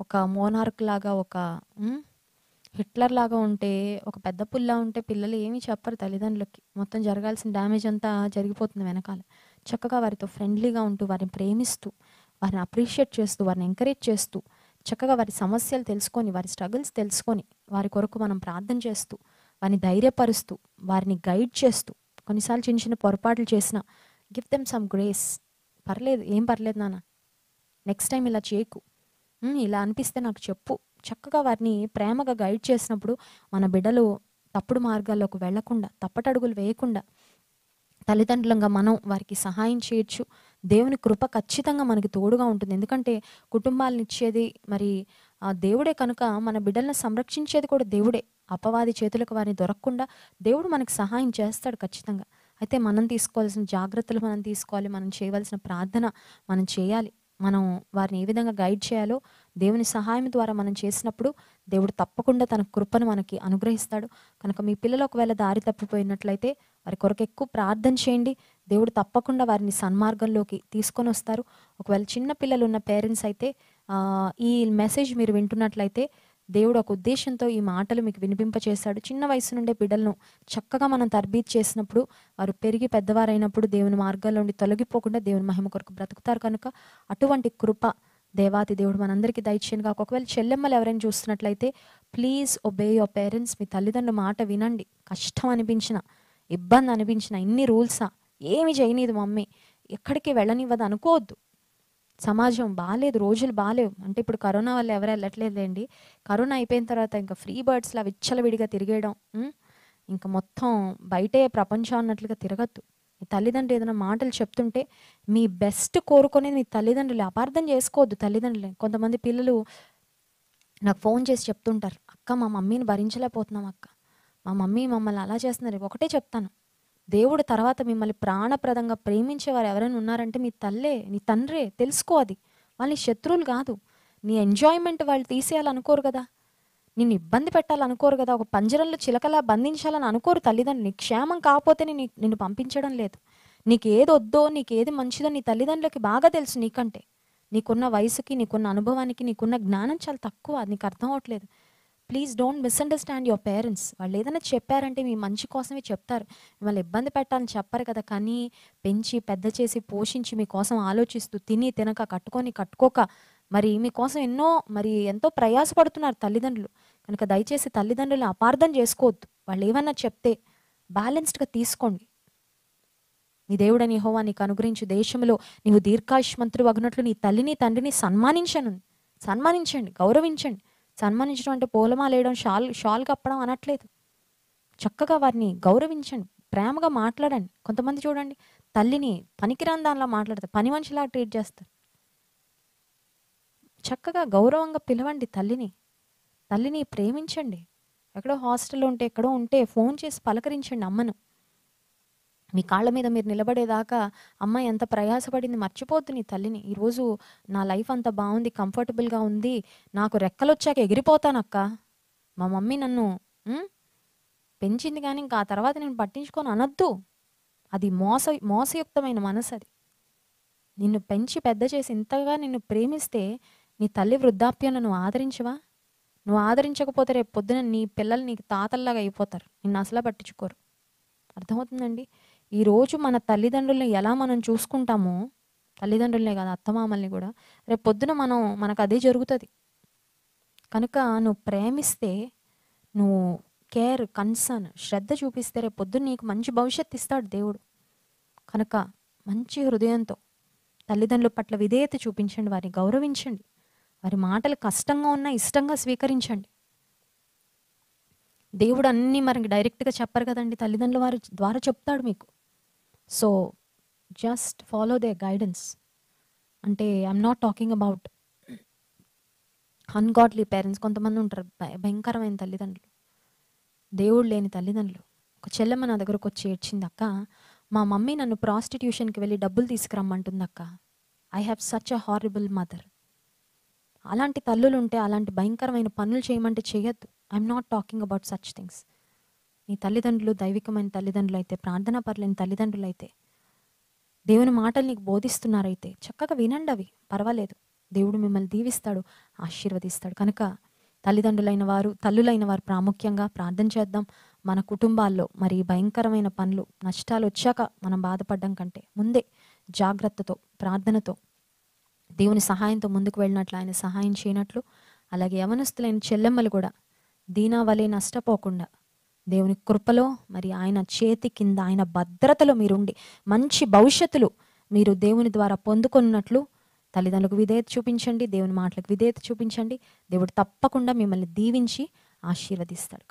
ఒక మోనార్క్ లాగా, ఒక హిట్లర్ లాగా ఉంటే, ఒక పెద్ద పుల్లా ఉంటే పిల్లలు ఏమీ చెప్పరు తల్లిదండ్రులకి. మొత్తం జరగాల్సిన డ్యామేజ్ అంతా జరిగిపోతుంది వెనకాల. చక్కగా వారితో ఫ్రెండ్లీగా ఉంటూ, వారిని ప్రేమిస్తూ, వారిని అప్రిషియేట్ చేస్తూ, వారిని ఎంకరేజ్ చేస్తూ, చక్కగా వారి సమస్యలు తెలుసుకొని, వారి స్ట్రగుల్స్ తెలుసుకొని, వారి కొరకు మనం ప్రార్థన చేస్తూ, వారిని ధైర్యపరుస్తూ, వారిని గైడ్ చేస్తూ, కొన్నిసార్లు చిన్న చిన్న పొరపాట్లు చేసిన గివ్ దెమ్ సమ్ గ్రేస్. పర్లేదు, ఏం పర్లేదు నాన్న, నెక్స్ట్ టైం ఇలా చేయకు, ఇలా అనిపిస్తే నాకు చెప్పు. చక్కగా వారిని ప్రేమగా గైడ్ చేసినప్పుడు మన బిడ్డలు తప్పుడు మార్గాల్లోకి వెళ్లకుండా, తప్పటడుగులు వేయకుండా తల్లిదండ్రులంగా మనం వారికి సహాయం చేయొచ్చు. దేవుని కృప ఖచ్చితంగా మనకి తోడుగా ఉంటుంది. ఎందుకంటే కుటుంబాలను ఇచ్చేది మరి దేవుడే కనుక మన బిడ్డలను సంరక్షించేది కూడా దేవుడే. అపవాది చేతులకు వారిని దొరకకుండా దేవుడు మనకి సహాయం చేస్తాడు ఖచ్చితంగా. అయితే మనం తీసుకోవాల్సిన జాగ్రత్తలు మనం తీసుకోవాలి, మనం చేయవలసిన ప్రార్థన మనం చేయాలి. మనం వారిని ఏ విధంగా గైడ్ చేయాలో దేవుని సహాయం ద్వారా మనం చేసినప్పుడు దేవుడు తప్పకుండా తన కృపను మనకి అనుగ్రహిస్తాడు. కనుక మీ పిల్లలు ఒకవేళ దారి తప్పిపోయినట్లయితే వారి కొరకు ఎక్కువ ప్రార్థన చేయండి. దేవుడు తప్పకుండా వారిని సన్మార్గంలోకి తీసుకొని వస్తారు. ఒకవేళ చిన్న పిల్లలు ఉన్న పేరెంట్స్ అయితే ఈ మెసేజ్ మీరు వింటున్నట్లయితే దేవుడు ఒక ఉద్దేశంతో ఈ మాటలు మీకు వినిపింపచేశాడు. చిన్న వయసు నుండే బిడ్డలను చక్కగా మనం తర్బీదు చేసినప్పుడు వారు పెరిగి పెద్దవారైనప్పుడు దేవుని మార్గాల్లో నుండి తొలగిపోకుండా దేవుని మహిమ కొరకు బ్రతుకుతారు. కనుక అటువంటి కృప దేవాతి దేవుడు మనందరికీ దయచేయనుగా. ఒకవేళ చెల్లెమ్మలు ఎవరైనా చూస్తున్నట్లయితే ప్లీజ్ ఒబే యువర్ పేరెంట్స్. మీ తల్లిదండ్రుల మాట వినండి. కష్టం అనిపించిన, ఇబ్బంది అనిపించిన, ఇన్ని రూల్సా, ఏమి చేయనీదు మమ్మీ, ఎక్కడికి వెళ్ళనివ్వదు అనుకోవద్దు. సమాజం బాలేదు, రోజులు బాలేవు. అంటే ఇప్పుడు కరోనా వల్ల ఎవరు వెళ్ళట్లేదండి. కరోనా అయిపోయిన తర్వాత ఇంకా ఫ్రీ బర్డ్స్లా విచ్చలవిడిగా తిరిగేయడం, ఇంకా మొత్తం బయటే ప్రపంచం అన్నట్లుగా తిరగద్దు. మీ తల్లిదండ్రులు ఏదైనా మాటలు చెప్తుంటే మీ బెస్ట్ కోరుకునేది మీ తల్లిదండ్రులు. అపార్థం చేసుకోవద్దు తల్లిదండ్రులే. కొంతమంది పిల్లలు నాకు ఫోన్ చేసి చెప్తుంటారు, అక్క మా మమ్మీని భరించలేకపోతున్నాం అక్క, మా మమ్మీ మమ్మల్ని అలా చేస్తున్నారు. ఒకటే చెప్తాను, దేవుడు తర్వాత మిమ్మల్ని ప్రాణప్రదంగా ప్రేమించేవారు ఎవరైనా ఉన్నారంటే మీ తల్లే, నీ తండ్రే. తెలుసుకో అది. వాళ్ళని శత్రువులు కాదు. నీ ఎంజాయ్మెంట్ వాళ్ళు తీసేయాలనుకోరు కదా, నిన్ను ఇబ్బంది పెట్టాలనుకోరు కదా, ఒక పంజరంలో చిలకలా బంధించాలని అనుకోరు తల్లిదండ్రులు. నీ క్షేమం కాకపోతే నిన్ను పంపించడం లేదు. నీకు ఏది వద్దో, నీకు ఏది మంచిదో నీ తల్లిదండ్రులకి బాగా తెలుసు నీకంటే. నీకున్న వయసుకి, నీకున్న అనుభవానికి, నీకున్న జ్ఞానం చాలా తక్కువ. అది నీకు అర్థం అవ్వట్లేదు. Please don't misunderstand your parents. వాళ్ళు ఏదైనా చెప్పారంటే మీ మంచి కోసమే చెప్తారు. మిమ్మల్ని ఇబ్బంది పెట్టాలని చెప్పరు కదా. కానీ పెంచి పెద్ద చేసి పోషించి మీకోసం ఆలోచిస్తూ తిని తినక కట్టుకొని కట్టుకోక మరి మీకోసం ఎంతో ప్రయాసపడుతున్నారు తల్లిదండ్రులు. కనుక దయచేసి తల్లిదండ్రులను అపార్థం చేసుకోవద్దు. వాళ్ళు ఏమన్నా చెప్తే బ్యాలెన్స్డ్గా తీసుకోండి. నీ దేవుడని యెహోవా నీకు అనుగ్రహించు దేశంలో నీవు దీర్ఘాయుష్మంతుడు అగునట్లు నీ తల్లిని తండ్రిని సన్మానించండి, గౌరవించండి. సన్మానించడం అంటే పూలమాలేయడం, షాల్ కప్పడం అనట్లేదు. చక్కగా వారిని గౌరవించండి, ప్రేమగా మాట్లాడండి. కొంతమంది చూడండి, తల్లిని పనికిరాని దానిలా మాట్లాడతారు, పని మనిషిలా ట్రీట్ చేస్తారు. చక్కగా గౌరవంగా పిలవండి తల్లిని ప్రేమించండి. ఎక్కడో హాస్టల్లో ఉంటే, ఎక్కడో ఉంటే ఫోన్ చేసి పలకరించండి అమ్మను. మీ కాళ్ళ మీద మీరు నిలబడేదాకా అమ్మ ఎంత ప్రయాసపడింది మర్చిపోద్దు నీ తల్లిని. ఈరోజు నా లైఫ్ అంత బాగుంది, కంఫర్టబుల్గా ఉంది, నాకు రెక్కలొచ్చాక ఎగిరిపోతానక్క, మా మమ్మీ నన్ను పెంచింది కానీ ఇంకా ఆ తర్వాత నేను పట్టించుకొని అనొద్దు. అది మోసయుక్తమైన మనసు. అది నిన్ను పెంచి పెద్ద చేసి ఇంతగా నిన్ను ప్రేమిస్తే నీ తల్లి వృద్ధాప్యంలో నువ్వు ఆదరించవా? నువ్వు ఆదరించకపోతే రేపు పొద్దున నీ పిల్లలు నీకు తాతల్లాగా అయిపోతారు, నిన్ను అసలు పట్టించుకోరు. అర్థమవుతుందండి? ఈరోజు మన తల్లిదండ్రుల్ని ఎలా మనం చూసుకుంటామో, తల్లిదండ్రులనే కాదు అత్తమామల్ని కూడా, రేపు పొద్దున మనకు అదే జరుగుతుంది. కనుక నువ్వు ప్రేమిస్తే, నువ్వు కేర్, కన్సర్న్, శ్రద్ధ చూపిస్తే రేపు పొద్దున నీకు మంచి భవిష్యత్తు ఇస్తాడు దేవుడు. కనుక మంచి హృదయంతో తల్లిదండ్రుల పట్ల విధేయత చూపించండి, వారిని గౌరవించండి, వారి మాటలు కష్టంగా ఉన్నా ఇష్టంగా స్వీకరించండి. దేవుడు అన్నీ మనకి డైరెక్ట్గా చెప్పరు కదండి, తల్లిదండ్రుల వారి ద్వారా చెప్తాడు మీకు. So just follow their guidance. అంటే I'm not talking about ungodly parents. కొంతమంది ఉంటారు భయంకరమైన తల్లిదండ్రులు, దేవుడు లేని తల్లిదండ్రులు. ఒక చెల్లెమ్మ నా దగ్గరకు వచ్చి ఏడ్చింది, అక్క మా మమ్మీ నన్ను ప్రాస్టిట్యూషన్కి వెళ్ళి డబ్బులు తీసుకురమ్మంటుంది అక్క, I have such a horrible mother. అలాంటి తల్లులు ఉంటే అలాంటి భయంకరమైన పనులు చేయమంటే చేయొద్దు. I'm not talking about such things. నీ తల్లిదండ్రులు దైవికమైన తల్లిదండ్రులు అయితే, ప్రార్థనా పరులైన తల్లిదండ్రులు అయితే, దేవుని మాటలు నీకు బోధిస్తున్నారైతే చక్కగా వినండి, అవి పర్వాలేదు. దేవుడు మిమ్మల్ని దీవిస్తాడు, ఆశీర్వదిస్తాడు. కనుక తల్లులైన వారు ప్రాముఖ్యంగా ప్రార్థన చేద్దాం. మన కుటుంబాల్లో మరి భయంకరమైన పనులు, నష్టాలు వచ్చాక మనం బాధపడడం కంటే ముందే జాగ్రత్తతో, ప్రార్థనతో, దేవుని సహాయంతో ముందుకు వెళ్ళినట్లు, ఆయన సహాయం చేయనట్లు, అలాగే యవనస్తులైన చెల్లెమ్మలు కూడా దీనా వలె నష్టపోకుండా దేవుని కృపలో మరి ఆయన చేతి కింద, ఆయన భద్రతలో మీరుండి మంచి భవిష్యత్తులు మీరు దేవుని ద్వారా పొందుకున్నట్లు తల్లిదండ్రులకు విధేయత చూపించండి, దేవుని మాటలకు విధేయత చూపించండి. దేవుడు తప్పకుండా మిమ్మల్ని దీవించి ఆశీర్వదిస్తాడు.